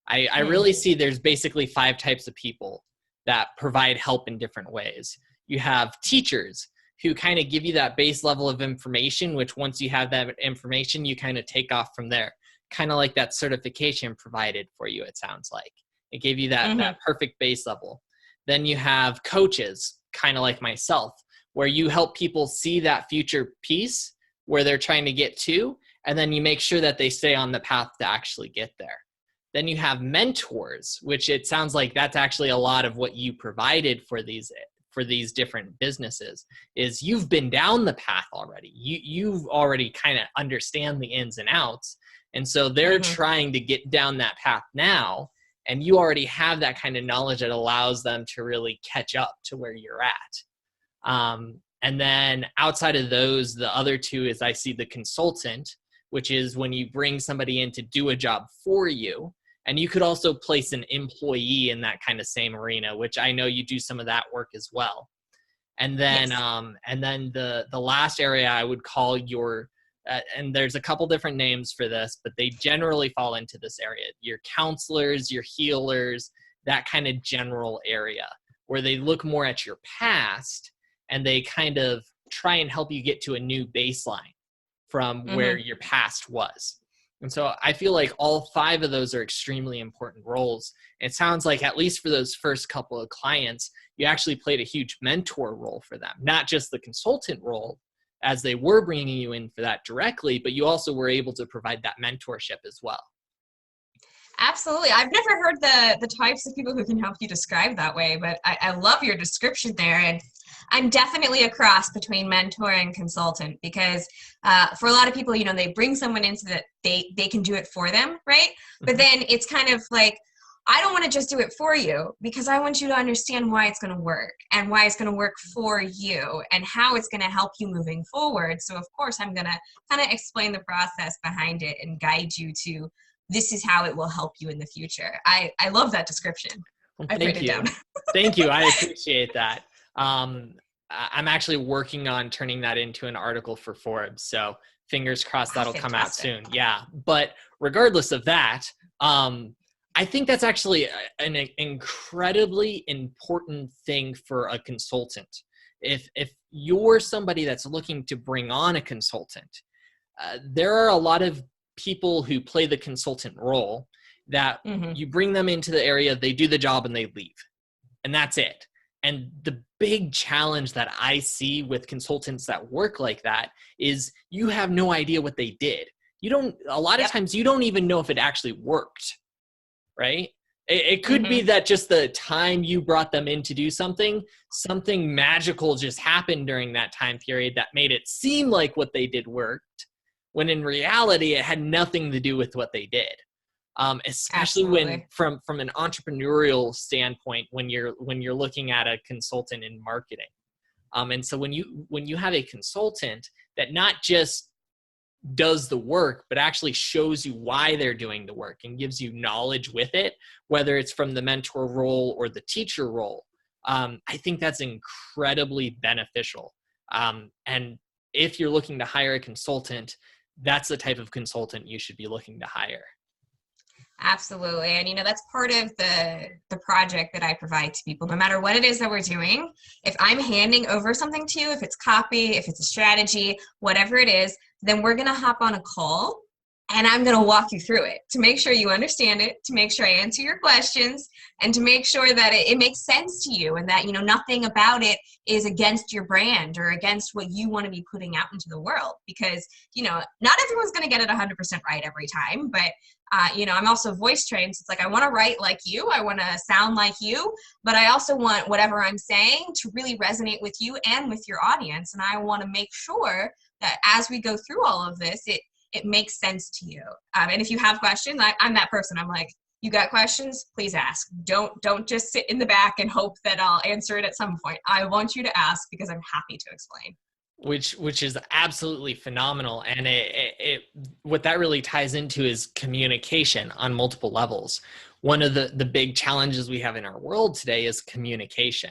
I really see there's basically 5 types of people that provide help in different ways. You have teachers who kind of give you that base level of information, which once you have that information, you kind of take off from there. Kind of like that certification provided for you, it sounds like. It gave you that perfect base level. Then you have coaches, kind of like myself, where you help people see that future piece where they're trying to get to, and then you make sure that they stay on the path to actually get there. Then you have mentors, which it sounds like that's actually a lot of what you provided for these different businesses, is you've been down the path already. You've already kind of understand the ins and outs. And so they're trying to get down that path now. And you already have that kind of knowledge that allows them to really catch up to where you're at. And then outside of those, the other 2 is I see the consultant, which is when you bring somebody in to do a job for you. And you could also place an employee in that kind of same arena, which I know you do some of that work as well. And then, the last area I would call your, and there's a couple different names for this, but they generally fall into this area. Your counselors, your healers, that kind of general area where they look more at your past and they kind of try and help you get to a new baseline from where your past was. And so I feel like all 5 of those are extremely important roles. It sounds like, at least for those first couple of clients, you actually played a huge mentor role for them, not just the consultant role as they were bringing you in for that directly, but you also were able to provide that mentorship as well. Absolutely. I've never heard the types of people who can help you describe that way, but I love your description there. And I'm definitely a cross between mentor and consultant, because for a lot of people, you know, they bring someone in so that they can do it for them, right? But then it's kind of like, I don't want to just do it for you, because I want you to understand why it's going to work and why it's going to work for you and how it's going to help you moving forward. So of course, I'm going to kind of explain the process behind it and guide you to, this is how it will help you in the future. I love that description. Well, I thank put it you. down. Thank you. I appreciate that. I'm actually working on turning that into an article for Forbes. So fingers crossed that'll come out soon. Yeah. But regardless of that, I think that's actually an incredibly important thing for a consultant. If you're somebody that's looking to bring on a consultant, there are a lot of people who play the consultant role that you bring them into the area, they do the job and they leave, and that's it. And the big challenge that I see with consultants that work like that is you have no idea what they did. A lot of times you don't even know if it actually worked, right? It could be that just the time you brought them in to do something magical just happened during that time period that made it seem like what they did worked, when in reality it had nothing to do with what they did. Especially when from an entrepreneurial standpoint, when you're looking at a consultant in marketing. And so when you have a consultant that not just does the work, but actually shows you why they're doing the work and gives you knowledge with it, whether it's from the mentor role or the teacher role, I think that's incredibly beneficial. And if you're looking to hire a consultant, that's the type of consultant you should be looking to hire. Absolutely. And, you know, that's part of the project that I provide to people, no matter what it is that we're doing. If I'm handing over something to you, if it's copy, if it's a strategy, whatever it is, then we're going to hop on a call and I'm going to walk you through it to make sure you understand it, to make sure I answer your questions, and to make sure that it makes sense to you, and that, you know, nothing about it is against your brand or against what you want to be putting out into the world. Because, you know, not everyone's going to get it 100% right every time, but you know, I'm also voice trained. So it's like, I want to write like you, I want to sound like you, but I also want whatever I'm saying to really resonate with you and with your audience. And I want to make sure that as we go through all of this, it makes sense to you. And if you have questions, I'm that person. I'm like, you got questions? Please ask. Don't just sit in the back and hope that I'll answer it at some point. I want you to ask, because I'm happy to explain. Which is absolutely phenomenal. And what that really ties into is communication on multiple levels. One of the big challenges we have in our world today is communication.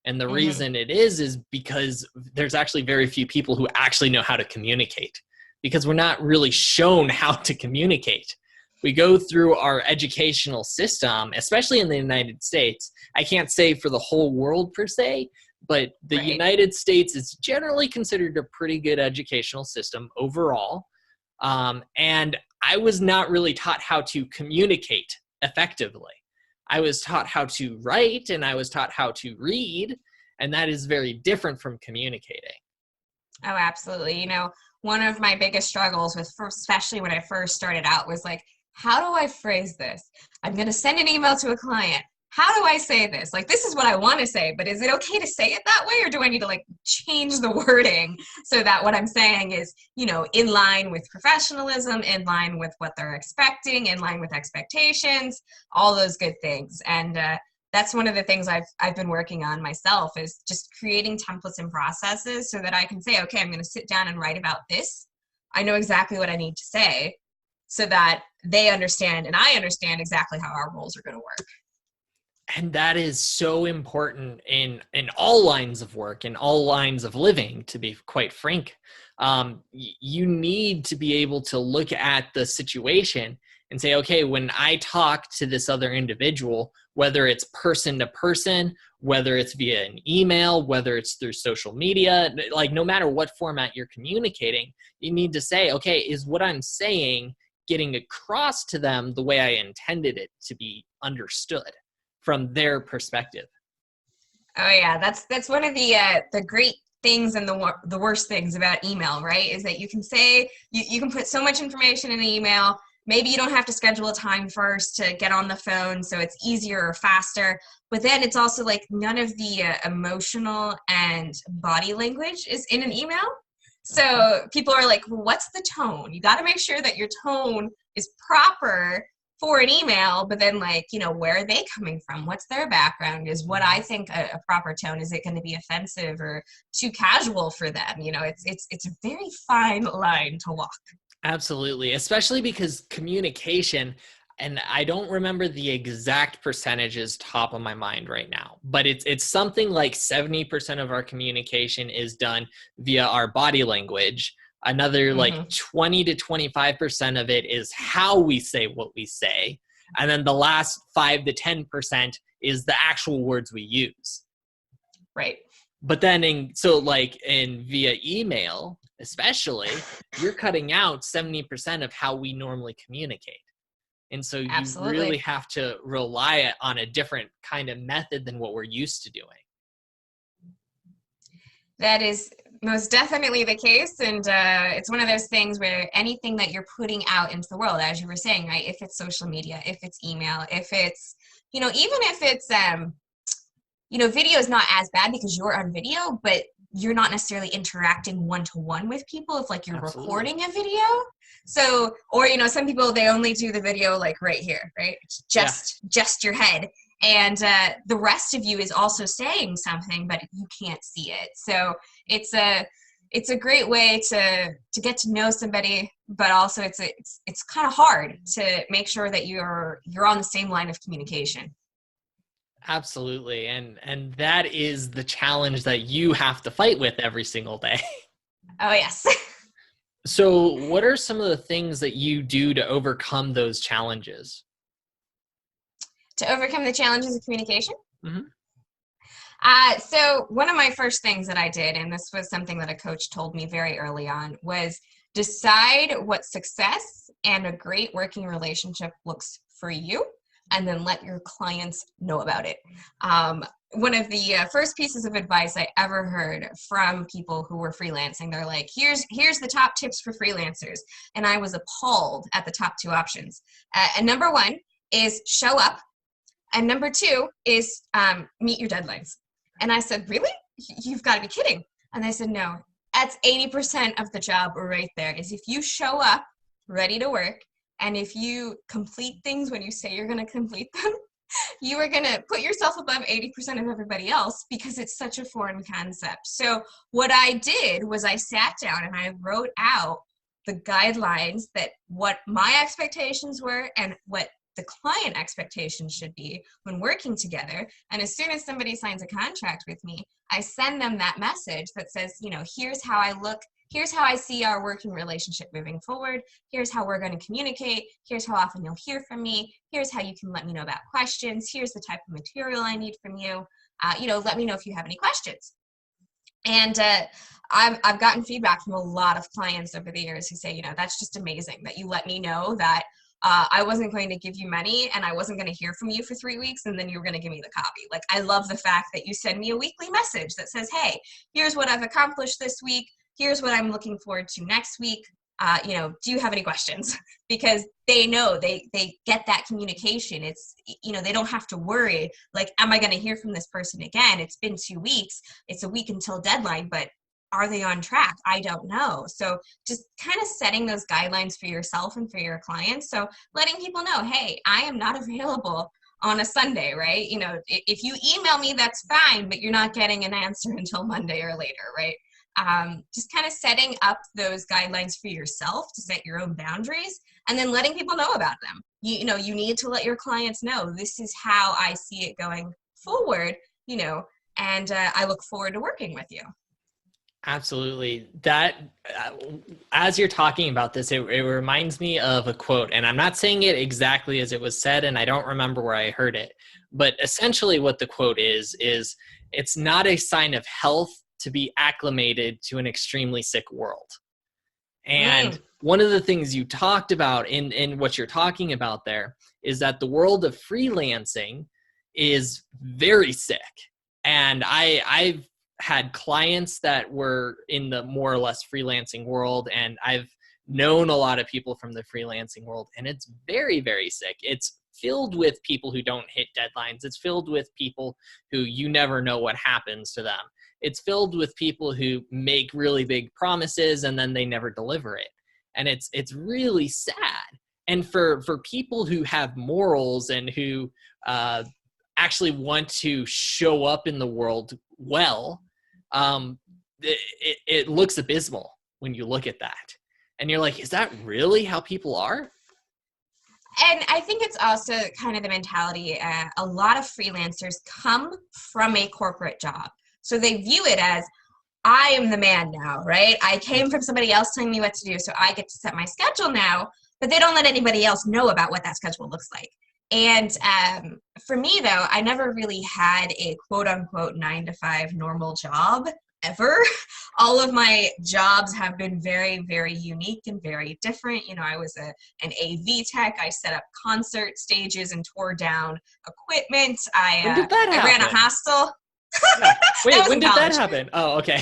And the reason it is because there's actually very few people who actually know how to communicate, because we're not really shown how to communicate. We go through our educational system, especially in the United States. I can't say for the whole world per se, but the United States is generally considered a pretty good educational system overall. And I was not really taught how to communicate effectively. I was taught how to write and I was taught how to read, and that is very different from communicating. Oh, absolutely. You know, one of my biggest struggles with, especially when I first started out, was like, how do I phrase this? I'm going to send an email to a client. How do I say this? Like, this is what I want to say, but is it okay to say it that way? Or do I need to like change the wording so that what I'm saying is, you know, in line with professionalism, in line with what they're expecting, in line with expectations, all those good things. And that's one of the things I've been working on myself, is just creating templates and processes so that I can say, okay, I'm going to sit down and write about this. I know exactly what I need to say, so that they understand and I understand exactly how our roles are going to work. And that is so important in all lines of work, in all lines of living, to be quite frank. You need to be able to look at the situation and say, okay, when I talk to this other individual, whether it's person to person, whether it's via an email, whether it's through social media, like no matter what format you're communicating, you need to say, okay, is what I'm saying getting across to them the way I intended it to be understood from their perspective? Oh yeah, that's one of the great things and the worst things about email, right? Is that you can say, you can put so much information in the email, maybe you don't have to schedule a time first to get on the phone, so it's easier or faster. But then it's also like none of the emotional and body language is in an email. So people are like, well, what's the tone? You got to make sure that your tone is proper for an email, but then like, you know, where are they coming from? What's their background? Is what I think a proper tone? Is it going to be offensive or too casual for them? You know, it's a very fine line to walk. Absolutely, especially because communication, and I don't remember the exact percentages top of my mind right now, but it's something like 70% of our communication is done via our body language. Another like 20 to 25% of it is how we say what we say. And then the last 5 to 10% is the actual words we use. Right. But then in via email, especially, you're cutting out 70% of how we normally communicate. And so you really have to rely on a different kind of method than what we're used to doing. That is most definitely the case. And it's one of those things where anything that you're putting out into the world, as you were saying, right? If it's social media, if it's email, if it's, you know, even if it's, you know, video is not as bad because you're on video, but you're not necessarily interacting one-to-one with people if like you're recording a video. So, or, you know, some people, they only do the video like right here, right? Just your head. And the rest of you is also saying something, but you can't see it. So it's a great way to get to know somebody, but also it's kind of hard to make sure that you're on the same line of communication. Absolutely. And that is the challenge that you have to fight with every single day. Oh, yes. So what are some of the things that you do to overcome those challenges? To overcome the challenges of communication? Mm-hmm. So one of my first things that I did, and this was something that a coach told me very early on, was decide what success and a great working relationship looks for you, and then let your clients know about it. One of the first pieces of advice I ever heard from people who were freelancing, they're like, here's the top tips for freelancers. And I was appalled at the top two options. And number one is show up. And number two is meet your deadlines. And I said, really? You've got to be kidding. And they said, no, that's 80% of the job right there, is if you show up ready to work, and if you complete things when you say you're going to complete them, you are going to put yourself above 80% of everybody else, because it's such a foreign concept. So what I did was I sat down and I wrote out the guidelines that what my expectations were and what the client expectations should be when working together. And as soon as somebody signs a contract with me, I send them that message that says, you know, here's how I look. Here's how I see our working relationship moving forward. Here's how we're going to communicate. Here's how often you'll hear from me. Here's how you can let me know about questions. Here's the type of material I need from you. You know, let me know if you have any questions. And I've gotten feedback from a lot of clients over the years who say, you know, that's just amazing that you let me know that I wasn't going to give you money and I wasn't going to hear from you for 3 weeks, and then you were going to give me the copy. Like, I love the fact that you send me a weekly message that says, hey, here's what I've accomplished this week. Here's what I'm looking forward to next week. You know, do you have any questions? Because they know, they get that communication. It's, you know, they don't have to worry, like, am I going to hear from this person again? It's been 2 weeks. It's a week until deadline, but are they on track? I don't know. So just kind of setting those guidelines for yourself and for your clients. So letting people know, hey, I am not available on a Sunday, right? You know, if you email me, that's fine, but you're not getting an answer until Monday or later, right? Just kind of setting up those guidelines for yourself to set your own boundaries, and then letting people know about them. You know, you need to let your clients know, this is how I see it going forward, you know, and I look forward to working with you. Absolutely. That, as you're talking about this, it reminds me of a quote, and I'm not saying it exactly as it was said, and I don't remember where I heard it, but essentially what the quote is it's not a sign of health to be acclimated to an extremely sick world. And one of the things you talked about in what you're talking about there is that the world of freelancing is very sick. And I've had clients that were in the more or less freelancing world, and I've known a lot of people from the freelancing world, and it's very, very sick. It's filled with people who don't hit deadlines. It's filled with people who you never know what happens to them. It's filled with people who make really big promises and then they never deliver it. And it's really sad. And for people who have morals and who actually want to show up in the world well, it looks abysmal when you look at that. And you're like, is that really how people are? And I think it's also kind of the mentality, a lot of freelancers come from a corporate job. So they view it as, I am the man now, right? I came from somebody else telling me what to do, so I get to set my schedule now, but they don't let anybody else know about what that schedule looks like. And for me, though, I never really had a quote-unquote 9-to-5 normal job ever. All of my jobs have been very, very unique and very different. You know, I was an AV tech. I set up concert stages and tore down equipment. When did that happen? I ran a hostel. Yeah. Wait, when did college. that happen? Oh, okay.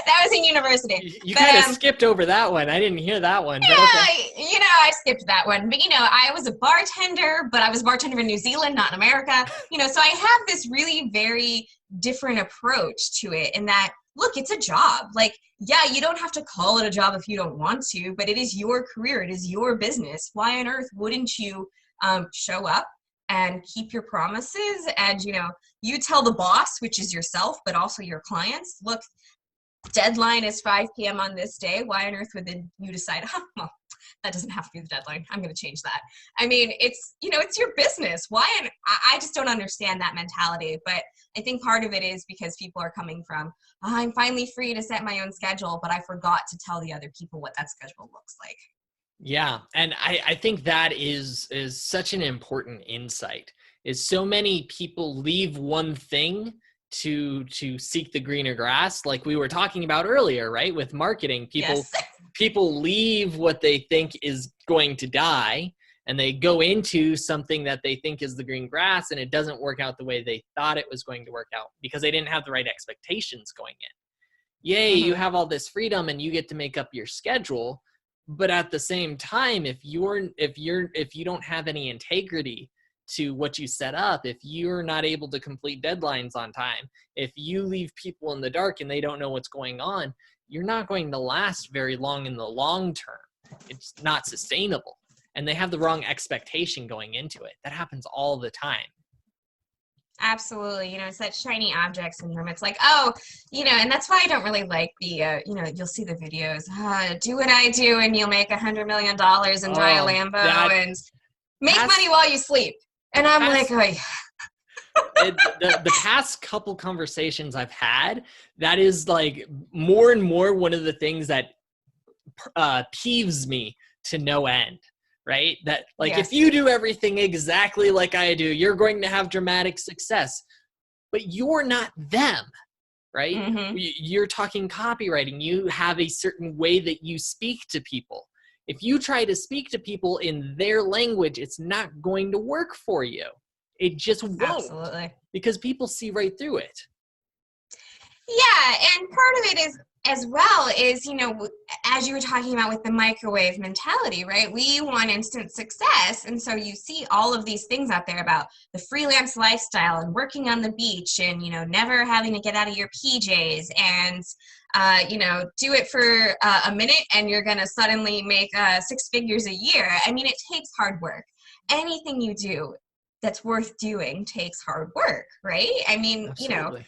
That was in university. You kind of skipped over that one. I didn't hear that one. Yeah, but okay. you know, I skipped that one. But, you know, I was a bartender, but I was a bartender in New Zealand, not in America. You know, so I have this really very different approach to it in that, look, it's a job. Like, yeah, you don't have to call it a job if you don't want to, but it is your career. It is your business. Why on earth wouldn't you show up and keep your promises? And, you know, you tell the boss, which is yourself, but also your clients, look, deadline is 5 p.m. on this day. Why on earth would then you decide, well, that doesn't have to be the deadline. I'm going to change that. I mean, it's, you know, it's your business. Why? And I just don't understand that mentality. But I think part of it is because people are coming from, oh, I'm finally free to set my own schedule, but I forgot to tell the other people what that schedule looks like. Yeah. And I think that is such an important insight, is so many people leave one thing to seek the greener grass, like we were talking about earlier, right? With marketing, people leave what they think is going to die, and they go into something that they think is the green grass, and it doesn't work out the way they thought it was going to work out because they didn't have the right expectations going in. Yay, you have all this freedom and you get to make up your schedule, but at the same time, if you don't have any integrity to what you set up, if you're not able to complete deadlines on time, if you leave people in the dark and they don't know what's going on, you're not going to last very long in the long term. It's not sustainable. And they have the wrong expectation going into it. That happens all the time. Absolutely. You know, it's that shiny object syndrome. It's like, oh, you know, and that's why I don't really like the, you know, you'll see the videos, do what I do and you'll make $100 million and drive a Lambo and make money while you sleep. And I'm like, the past couple conversations I've had, that is like more and more one of the things that peeves me to no end, right? That like, if you do everything exactly like I do, you're going to have dramatic success, but you're not them, right? You're talking copywriting. You have a certain way that you speak to people. If you try to speak to people in their language, it's not going to work for you. It just won't. Absolutely. Because people see right through it. Yeah, and part of it is, as well, is, you know, as you were talking about with the microwave mentality, right? We want instant success. And so you see all of these things out there about the freelance lifestyle and working on the beach and, you know, never having to get out of your PJs and, you know, do it for a minute and you're going to suddenly make 6 figures a year. I mean, it takes hard work. Anything you do that's worth doing takes hard work, right? I mean, Absolutely. You know,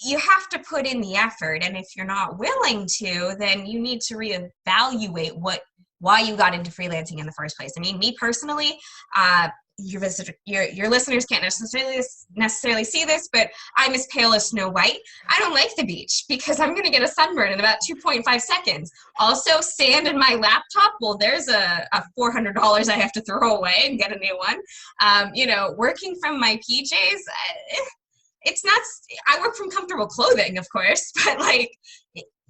you have to put in the effort, and if you're not willing to, then you need to reevaluate why you got into freelancing in the first place. I mean, me personally, your listeners can't necessarily see this, but I'm as pale as Snow White. I don't like the beach because I'm going to get a sunburn in about 2.5 seconds. Also, sand in my laptop. Well, there's a $400 I have to throw away and get a new one. You know, working from my PJs. It's not, I work from comfortable clothing, of course, but like,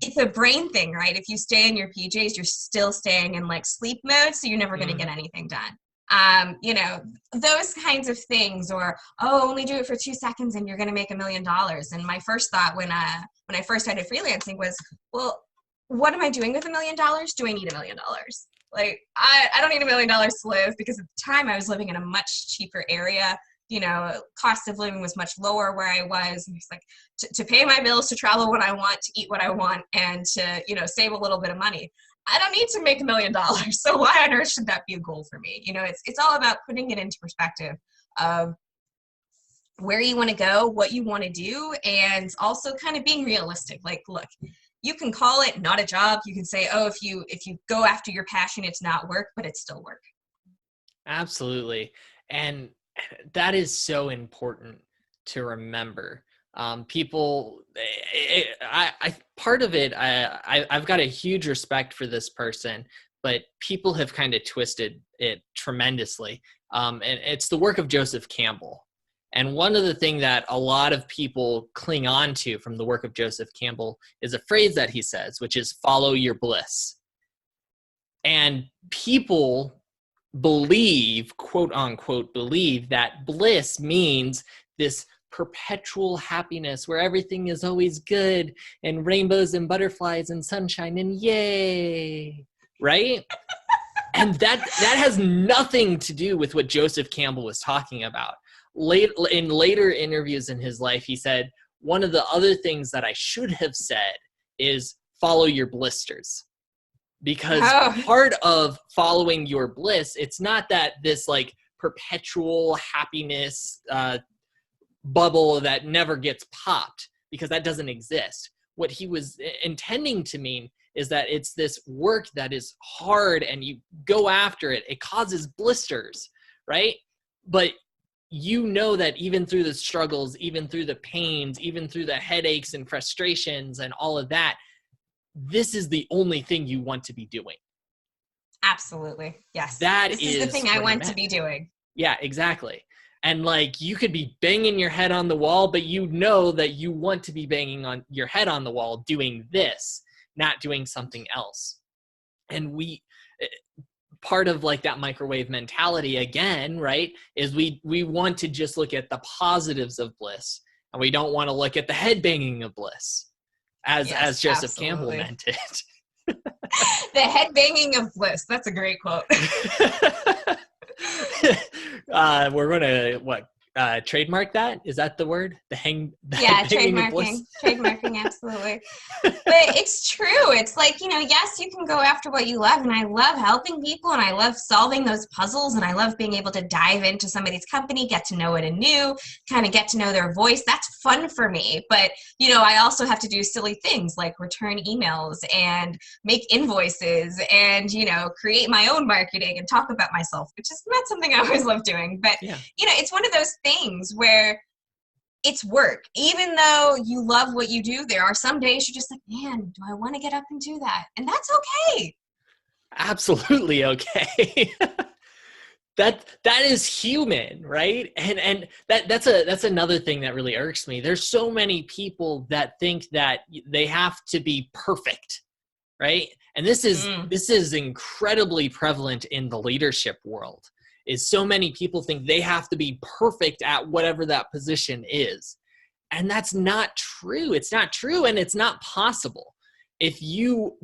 it's a brain thing, right? If you stay in your PJs, you're still staying in like sleep mode, so you're never going to get anything done. You know, those kinds of things, or, oh, only do it for 2 seconds and you're going to make $1 million. And my first thought when I first started freelancing was, well, what am I doing with $1 million? Do I need $1 million? Like, I don't need $1 million to live, because at the time I was living in a much cheaper area. You know, cost of living was much lower where I was. And it's like, to pay my bills, to travel when I want, to eat what I want, and to, you know, save a little bit of money. I don't need to make $1 million. So why on earth should that be a goal for me? You know, it's all about putting it into perspective of where you want to go, what you want to do, and also kind of being realistic. Like, look, you can call it not a job. You can say, oh, if you go after your passion, it's not work, but it's still work. Absolutely. And that is so important to remember. People, part of it, I've got a huge respect for this person, but people have kind of twisted it tremendously. And it's the work of Joseph Campbell. And one of the things that a lot of people cling on to from the work of Joseph Campbell is a phrase that he says, which is follow your bliss. And people believe, quote unquote, believe that bliss means this perpetual happiness where everything is always good and rainbows and butterflies and sunshine and yay, right? And that has nothing to do with what Joseph Campbell was talking about. In later interviews in his life, he said, one of the other things that I should have said is follow your blisters. Because part of following your bliss, it's not that this like perpetual happiness bubble that never gets popped, because that doesn't exist. What he was intending to mean is that it's this work that is hard and you go after it. It causes blisters, right? But you know that even through the struggles, even through the pains, even through the headaches and frustrations and all of that, this is the only thing you want to be doing. Absolutely. Yes. This is the thing I want to be doing. Yeah, exactly. And like, you could be banging your head on the wall, but you know that you want to be banging on your head on the wall doing this, not doing something else. And part of like that microwave mentality again, right, is we want to just look at the positives of bliss, and we don't want to look at the headbanging of bliss, as Joseph Campbell meant it. The headbanging of bliss. That's a great quote. We're gonna trademark that? Is that the word? Trademarking, absolutely. But it's true. It's like, you know, yes, you can go after what you love, and I love helping people, and I love solving those puzzles, and I love being able to dive into somebody's company, get to know it anew, kind of get to know their voice. That's fun for me. But, you know, I also have to do silly things like return emails and make invoices and, you know, create my own marketing and talk about myself, which is not something I always love doing. But, you know, it's one of those things where it's work. Even though you love what you do, there are some days you're just like, man, do I want to get up and do that? And that's okay. Absolutely okay. That is human, right? And that's another thing that really irks me. There's so many people that think that they have to be perfect, right? And this is incredibly prevalent in the leadership world. Is so many people think they have to be perfect at whatever that position is. And that's not true. It's not true, and it's not possible. If you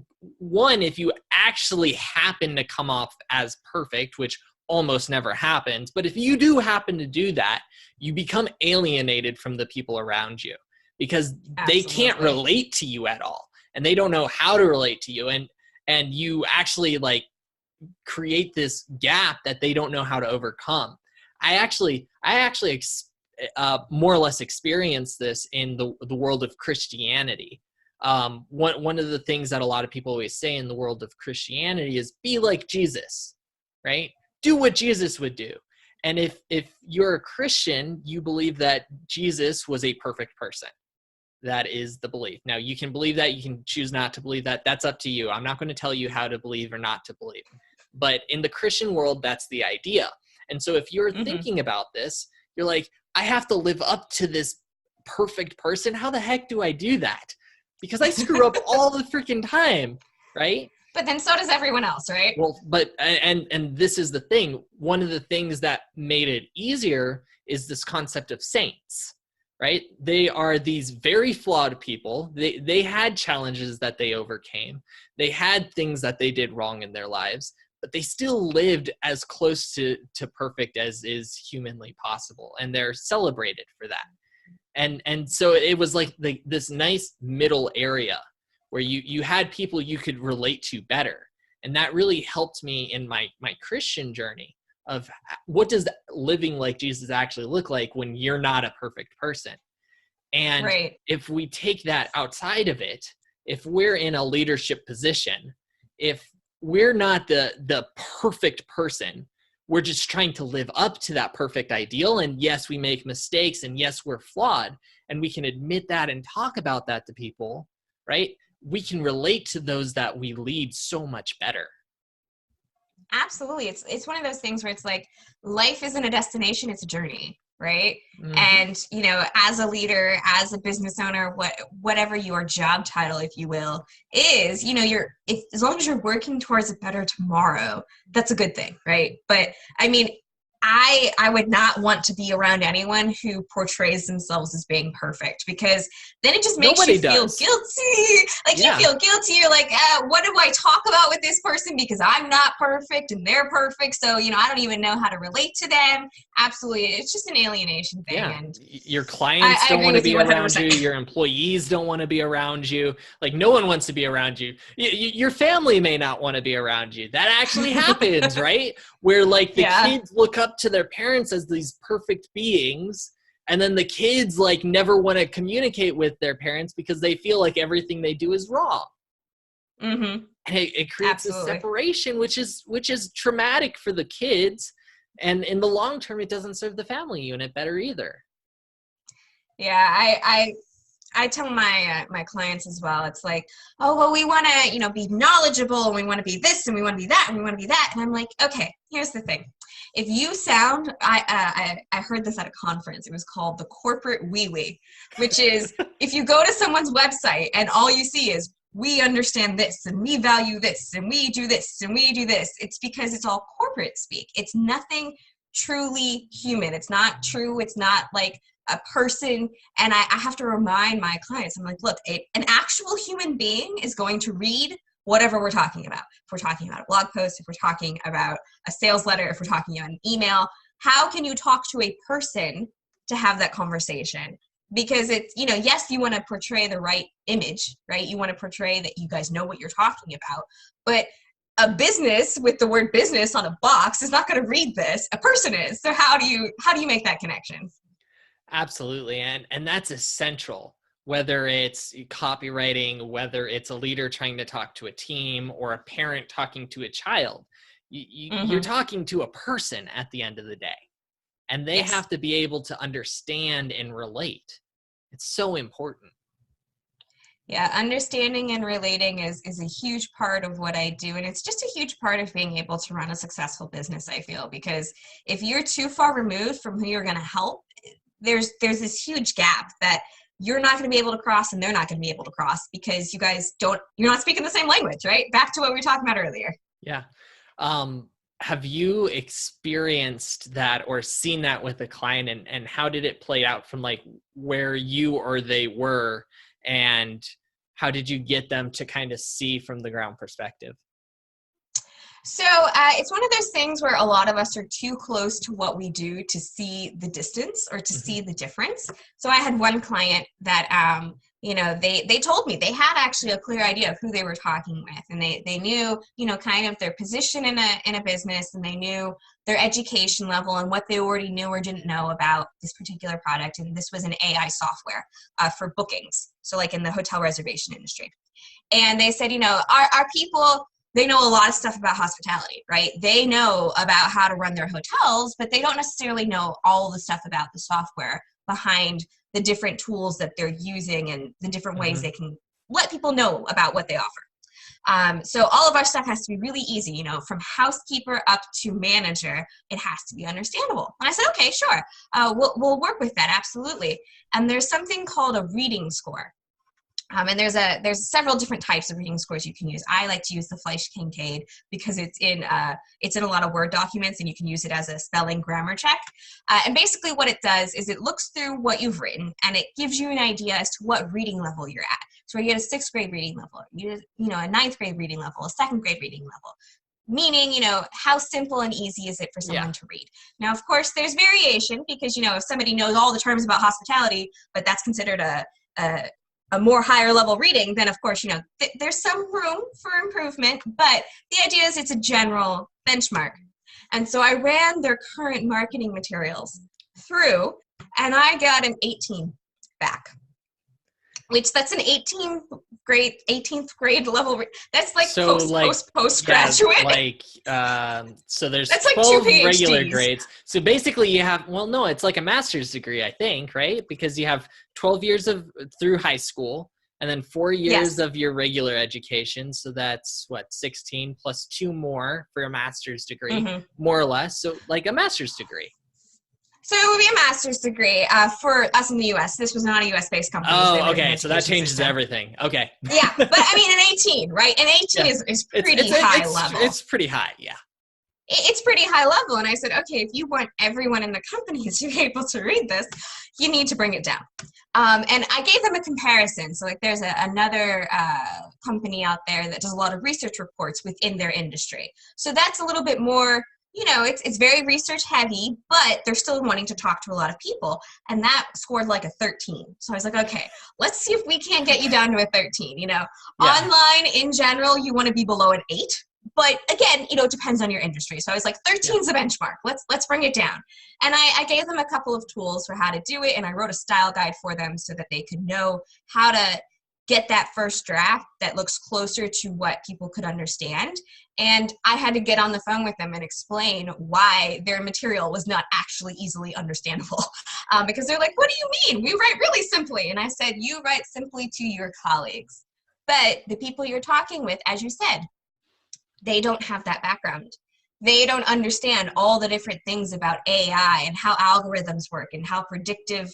actually happen to come off as perfect, which almost never happens, but if you do happen to do that, you become alienated from the people around you, because they can't relate to you at all, and they don't know how to relate to you, and you actually like create this gap that they don't know how to overcome. I actually more or less experienced this in the world of Christianity. One of the things that a lot of people always say in the world of Christianity is be like Jesus, right? Do what Jesus would do. And if you're a Christian, you believe that Jesus was a perfect person. That is the belief. Now, you can believe that, you can choose not to believe that. That's up to you. I'm not going to tell you how to believe or not to believe. But in the Christian world, that's the idea. And so if you're thinking about this, you're like, I have to live up to this perfect person. How the heck do I do that? Because I screw up all the freaking time, right? But then so does everyone else, right? Well, but, and this is the thing. One of the things that made it easier is this concept of saints, right? They are these very flawed people. They had challenges that they overcame. They had things that they did wrong in their lives, but they still lived as close to perfect as is humanly possible. And they're celebrated for that. And so it was like this nice middle area where you had people you could relate to better. And that really helped me in my Christian journey of what does living like Jesus actually look like when you're not a perfect person. And Right. if we take that outside of it, if we're in a leadership position, if we're not the perfect person, we're just trying to live up to that perfect ideal. And yes, we make mistakes, and yes, we're flawed, and we can admit that and talk about that to people, right? We can relate to those that we lead so much better. Absolutely. It's one of those things where it's like life isn't a destination, it's a journey, right? Mm-hmm. And, you know, as a leader, as a business owner, whatever your job title, if you will, is, you know, as long as you're working towards a better tomorrow, that's a good thing, right? But I mean, I would not want to be around anyone who portrays themselves as being perfect, because then it just makes Nobody you feel does. guilty. Like Yeah. you feel guilty. You're like, what do I talk about with this person because I'm not perfect and they're perfect? So, you know, I don't even know how to relate to them. Absolutely. It's just an alienation thing. Yeah. And Your clients I don't agree want to with be you around you. 100%. Your employees don't want to be around you. Like, no one wants to be around you. Your family may not want to be around you. That actually happens, right? Where like the Yeah. kids look up to their parents as these perfect beings, and then the kids like never want to communicate with their parents because they feel like everything they do is wrong. Mm-hmm. And it creates a Absolutely. separation, which is traumatic for the kids. And in the long term, it doesn't serve the family unit better either. Yeah, I tell my clients as well. It's like, oh, well, we want to, you know, be knowledgeable, and we want to be this, and we want to be that, and we want to be that. And I'm like, okay, here's the thing. If you sound, I heard this at a conference. It was called the corporate wee-wee, which is if you go to someone's website and all you see is, we understand this, and we value this, and we do this, and we do this. It's because it's all corporate speak. It's nothing truly human. It's not true. It's not like a person. And I have to remind my clients, I'm like, look, an actual human being is going to read whatever we're talking about. If we're talking about a blog post, if we're talking about a sales letter, if we're talking about an email, how can you talk to a person to have that conversation? Because it's, you know, yes, you want to portray the right image, right? You want to portray that you guys know what you're talking about, but a business with the word business on a box is not going to read this. A person is. So how do you make that connection? Absolutely. And that's essential, whether it's copywriting, whether it's a leader trying to talk to a team or a parent talking to a child. You're talking to a person at the end of the day, and they Yes. have to be able to understand and relate. It's so important. Yeah, understanding and relating is a huge part of what I do. And it's just a huge part of being able to run a successful business, I feel, because if you're too far removed from who you're going to help, there's this huge gap that you're not going to be able to cross and they're not going to be able to cross because you're not speaking the same language, right? Back to what we were talking about earlier. Yeah. Have you experienced that or seen that with a client, and how did it play out from like where you or they were, and how did you get them to kind of see from the ground perspective? So it's one of those things where a lot of us are too close to what we do to see the distance or to see the difference. So I had one client that, you know, they told me they had actually a clear idea of who they were talking with, and they knew, you know, kind of their position in a business, and they knew their education level and what they already knew or didn't know about this particular product. And this was an AI software for bookings. So like in the hotel reservation industry. And they said, you know, our people, they know a lot of stuff about hospitality, right? They know about how to run their hotels, but they don't necessarily know all the stuff about the software behind the different tools that they're using and the different ways they can let people know about what they offer. So all of our stuff has to be really easy, you know, from housekeeper up to manager, it has to be understandable. And I said, okay, sure. We'll work with that. Absolutely. And there's something called a reading score. And there's several different types of reading scores you can use. I like to use the Fleisch-Kincaid because it's in a lot of Word documents, and you can use it as a spelling grammar check. And basically what it does is it looks through what you've written, and it gives you an idea as to what reading level you're at. So you get a 6th grade reading level, a 9th grade reading level, a 2nd grade reading level. Meaning, how simple and easy is it for someone to read? Now, of course, there's variation because, if somebody knows all the terms about hospitality, but that's considered a more higher level reading, then of course, there's some room for improvement, but the idea is it's a general benchmark. And so I ran their current marketing materials through, and I got an 18 back, which that's an 18th grade level. That's like so postgraduate. So there's that's like 12 2 regular PhDs. grades. So basically you have, it's like a master's degree, I think, right? Because you have 12 years through high school, and then 4 years of your regular education. So that's 16 plus 2 more for a master's degree, more or less. So like a master's degree. So it would be a master's degree for us in the U.S. This was not a U.S.-based company. Oh, okay. So that changes everything. Okay. Yeah, but I mean, an 18, right? An 18 is pretty high level. It's pretty high, yeah. It's pretty high level. And I said, okay, if you want everyone in the company to be able to read this, you need to bring it down. And I gave them a comparison. So like there's another company out there that does a lot of research reports within their industry. So that's a little bit more, it's very research heavy, but they're still wanting to talk to a lot of people. And that scored like a 13. So I was like, okay, let's see if we can't get you down to a 13. Online in general, you want to be below an 8. But again, it depends on your industry. So I was like, 13 is a benchmark. Let's bring it down. And I gave them a couple of tools for how to do it. And I wrote a style guide for them so that they could know how to get that first draft that looks closer to what people could understand. And I had to get on the phone with them and explain why their material was not actually easily understandable. Because they're like, what do you mean? We write really simply. And I said, you write simply to your colleagues. But the people you're talking with, as you said, they don't have that background. They don't understand all the different things about AI and how algorithms work and how predictive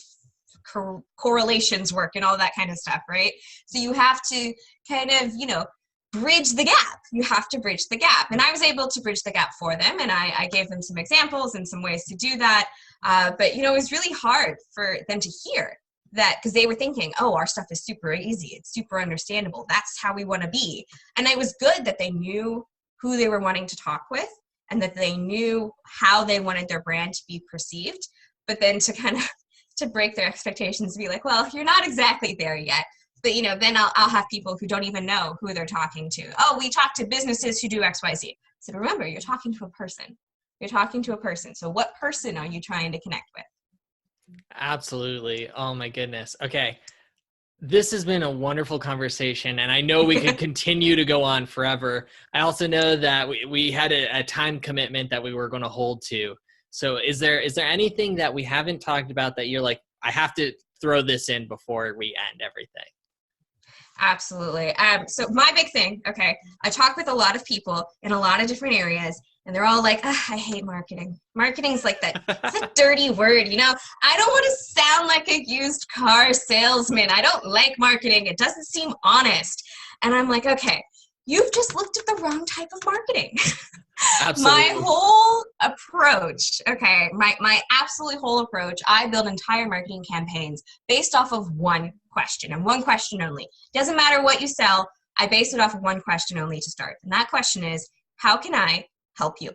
correlations work and all that kind of stuff, right? So you have to kind of, bridge the gap. You have to bridge the gap. And I was able to bridge the gap for them. And I gave them some examples and some ways to do that. But, it was really hard for them to hear that because they were thinking, oh, our stuff is super easy. It's super understandable. That's how we want to be. And it was good that they knew who they were wanting to talk with and that they knew how they wanted their brand to be perceived. But then to kind of to break their expectations and be like, well, you're not exactly there yet. But, then I'll have people who don't even know who they're talking to. Oh, we talk to businesses who do X, Y, Z. So remember, you're talking to a person. You're talking to a person. So what person are you trying to connect with? Absolutely. Oh my goodness. Okay. This has been a wonderful conversation, and I know we could continue to go on forever. I also know that we had a time commitment that we were going to hold to. So is there anything that we haven't talked about that you're like, I have to throw this in before we end everything? Absolutely. So my big thing, okay, I talk with a lot of people in a lot of different areas, and they're all like, I hate marketing. Marketing's like that. It's a dirty word, I don't want to sound like a used car salesman. I don't like marketing. It doesn't seem honest. And I'm like, okay, you've just looked at the wrong type of marketing. Absolutely. My whole approach, okay, my absolute whole approach, I build entire marketing campaigns based off of one question and one question only. Doesn't matter what you sell, I base it off of one question only to start. And that question is, how can I help you?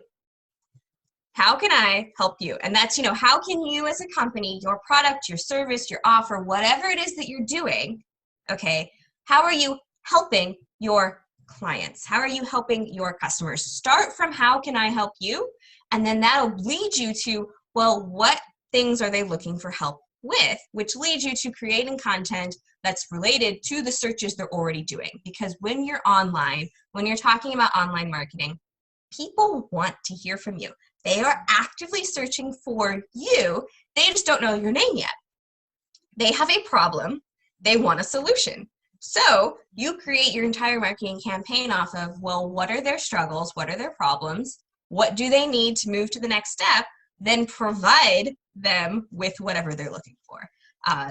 How can I help you? And that's, how can you as a company, your product, your service, your offer, whatever it is that you're doing, okay, how are you helping your clients? How are you helping your customers? Start from how can I help you? And then that'll lead you to, well, what things are they looking for help with, which leads you to creating content that's related to the searches they're already doing. Because when you're online, when you're talking about online marketing, people want to hear from you. They are actively searching for you. They just don't know your name yet. They have a problem. They want a solution. So you create your entire marketing campaign off of, well, what are their struggles? What are their problems? What do they need to move to the next step? Then provide them with whatever they're looking for.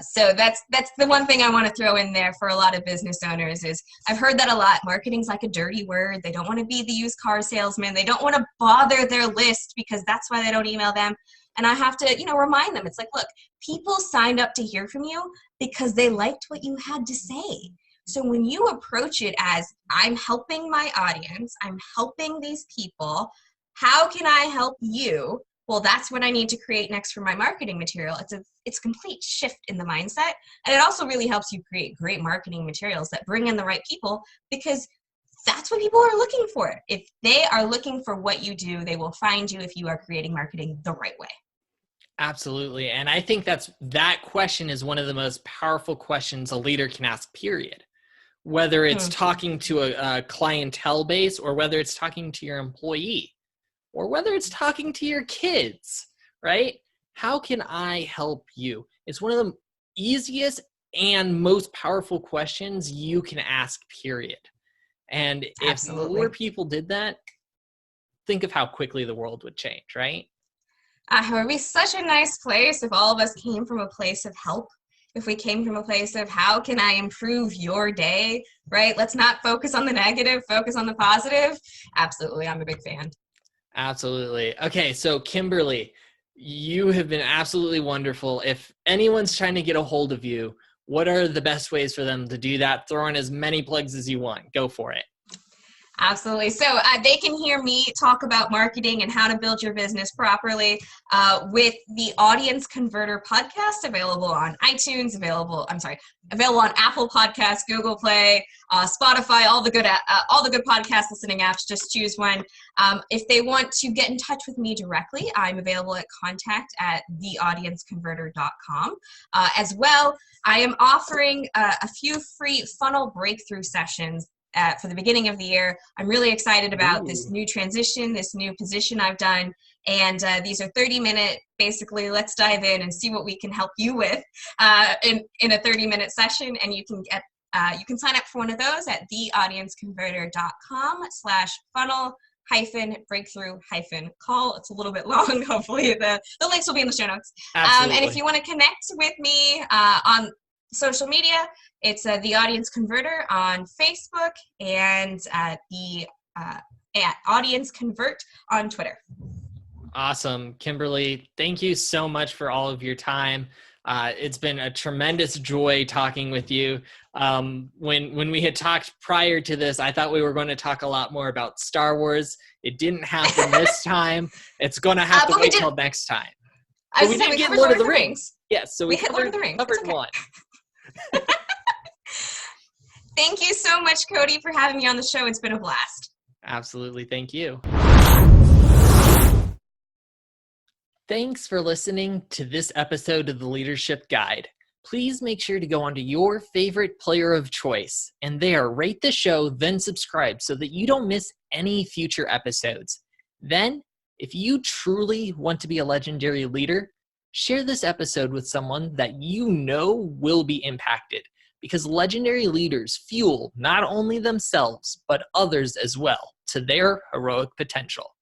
So that's the one thing I want to throw in there for a lot of business owners is I've heard that a lot. Marketing's like a dirty word. They don't want to be the used car salesman. They don't want to bother their list because that's why they don't email them. And I have to, remind them. It's like, look, people signed up to hear from you because they liked what you had to say. So when you approach it as I'm helping my audience, I'm helping these people, how can I help you? Well, that's what I need to create next for my marketing material. It's a complete shift in the mindset. And it also really helps you create great marketing materials that bring in the right people because that's what people are looking for. If they are looking for what you do, they will find you if you are creating marketing the right way. Absolutely. And I think that question is one of the most powerful questions a leader can ask, period. Whether it's talking to a clientele base or whether it's talking to your employee. Or whether it's talking to your kids, right? How can I help you? It's one of the easiest and most powerful questions you can ask, period. And if more people did that, think of how quickly the world would change, right? It would be such a nice place if all of us came from a place of help. If we came from a place of how can I improve your day, right? Let's not focus on the negative, focus on the positive. Absolutely, I'm a big fan. Absolutely. Okay, so Kimberly, you have been absolutely wonderful. If anyone's trying to get a hold of you, what are the best ways for them to do that? Throw in as many plugs as you want. Go for it. Absolutely. So they can hear me talk about marketing and how to build your business properly with the Audience Converter podcast, available on iTunes, available on Apple Podcasts, Google Play, Spotify, all the good podcast listening apps. Just choose one. If they want to get in touch with me directly, I'm available at contact@theaudienceconverter.com. As well, I am offering a few free funnel breakthrough sessions for the beginning of the year. I'm really excited about this new transition, this new position I've done. And these are 30-minute, basically, let's dive in and see what we can help you with in a 30-minute session. And you can sign up for one of those at theaudienceconverter.com/funnel-breakthrough-call. It's a little bit long. Hopefully the links will be in the show notes. And if you want to connect with me on social media, it's the Audience Converter on Facebook and at Audience Convert on Twitter. Awesome. Kimberly, thank you so much for all of your time. It's been a tremendous joy talking with you. When we had talked prior to this, I thought we were going to talk a lot more about Star Wars. It didn't happen this time. It's going to have to wait till next time. But we did get Lord of the Rings. Yes, so we covered Lord of the Rings. Covered one. Thank you so much, Cody, for having me on the show. It's been a blast. Absolutely. Thank you. Thanks for listening to this episode of the Leadership Guide. Please make sure to go onto your favorite player of choice and there rate the show, then subscribe so that you don't miss any future episodes. Then, if you truly want to be a legendary leader, share this episode with someone that you know will be impacted, because legendary leaders fuel not only themselves, but others as well to their heroic potential.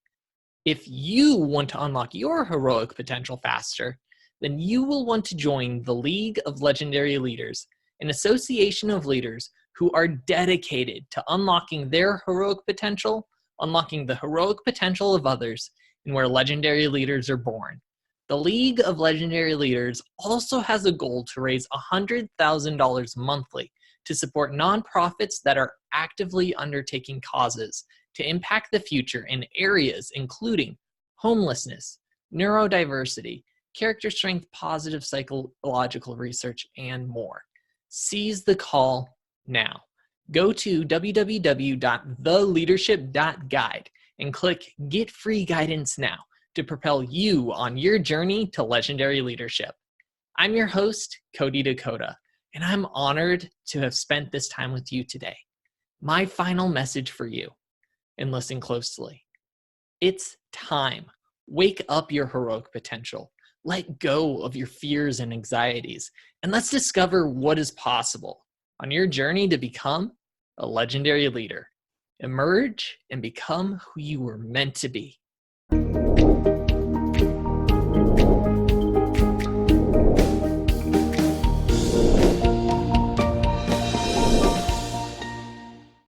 If you want to unlock your heroic potential faster, then you will want to join the League of Legendary Leaders, an association of leaders who are dedicated to unlocking their heroic potential, unlocking the heroic potential of others, and where legendary leaders are born. The League of Legendary Leaders also has a goal to raise $100,000 monthly to support nonprofits that are actively undertaking causes to impact the future in areas including homelessness, neurodiversity, character strength, positive psychological research, and more. Seize the call now. Go to www.theleadership.guide and click Get Free Guidance Now to propel you on your journey to legendary leadership. I'm your host, Cody Dakota, and I'm honored to have spent this time with you today. My final message for you, and listen closely. It's time. Wake up your heroic potential. Let go of your fears and anxieties, and let's discover what is possible on your journey to become a legendary leader. Emerge and become who you were meant to be.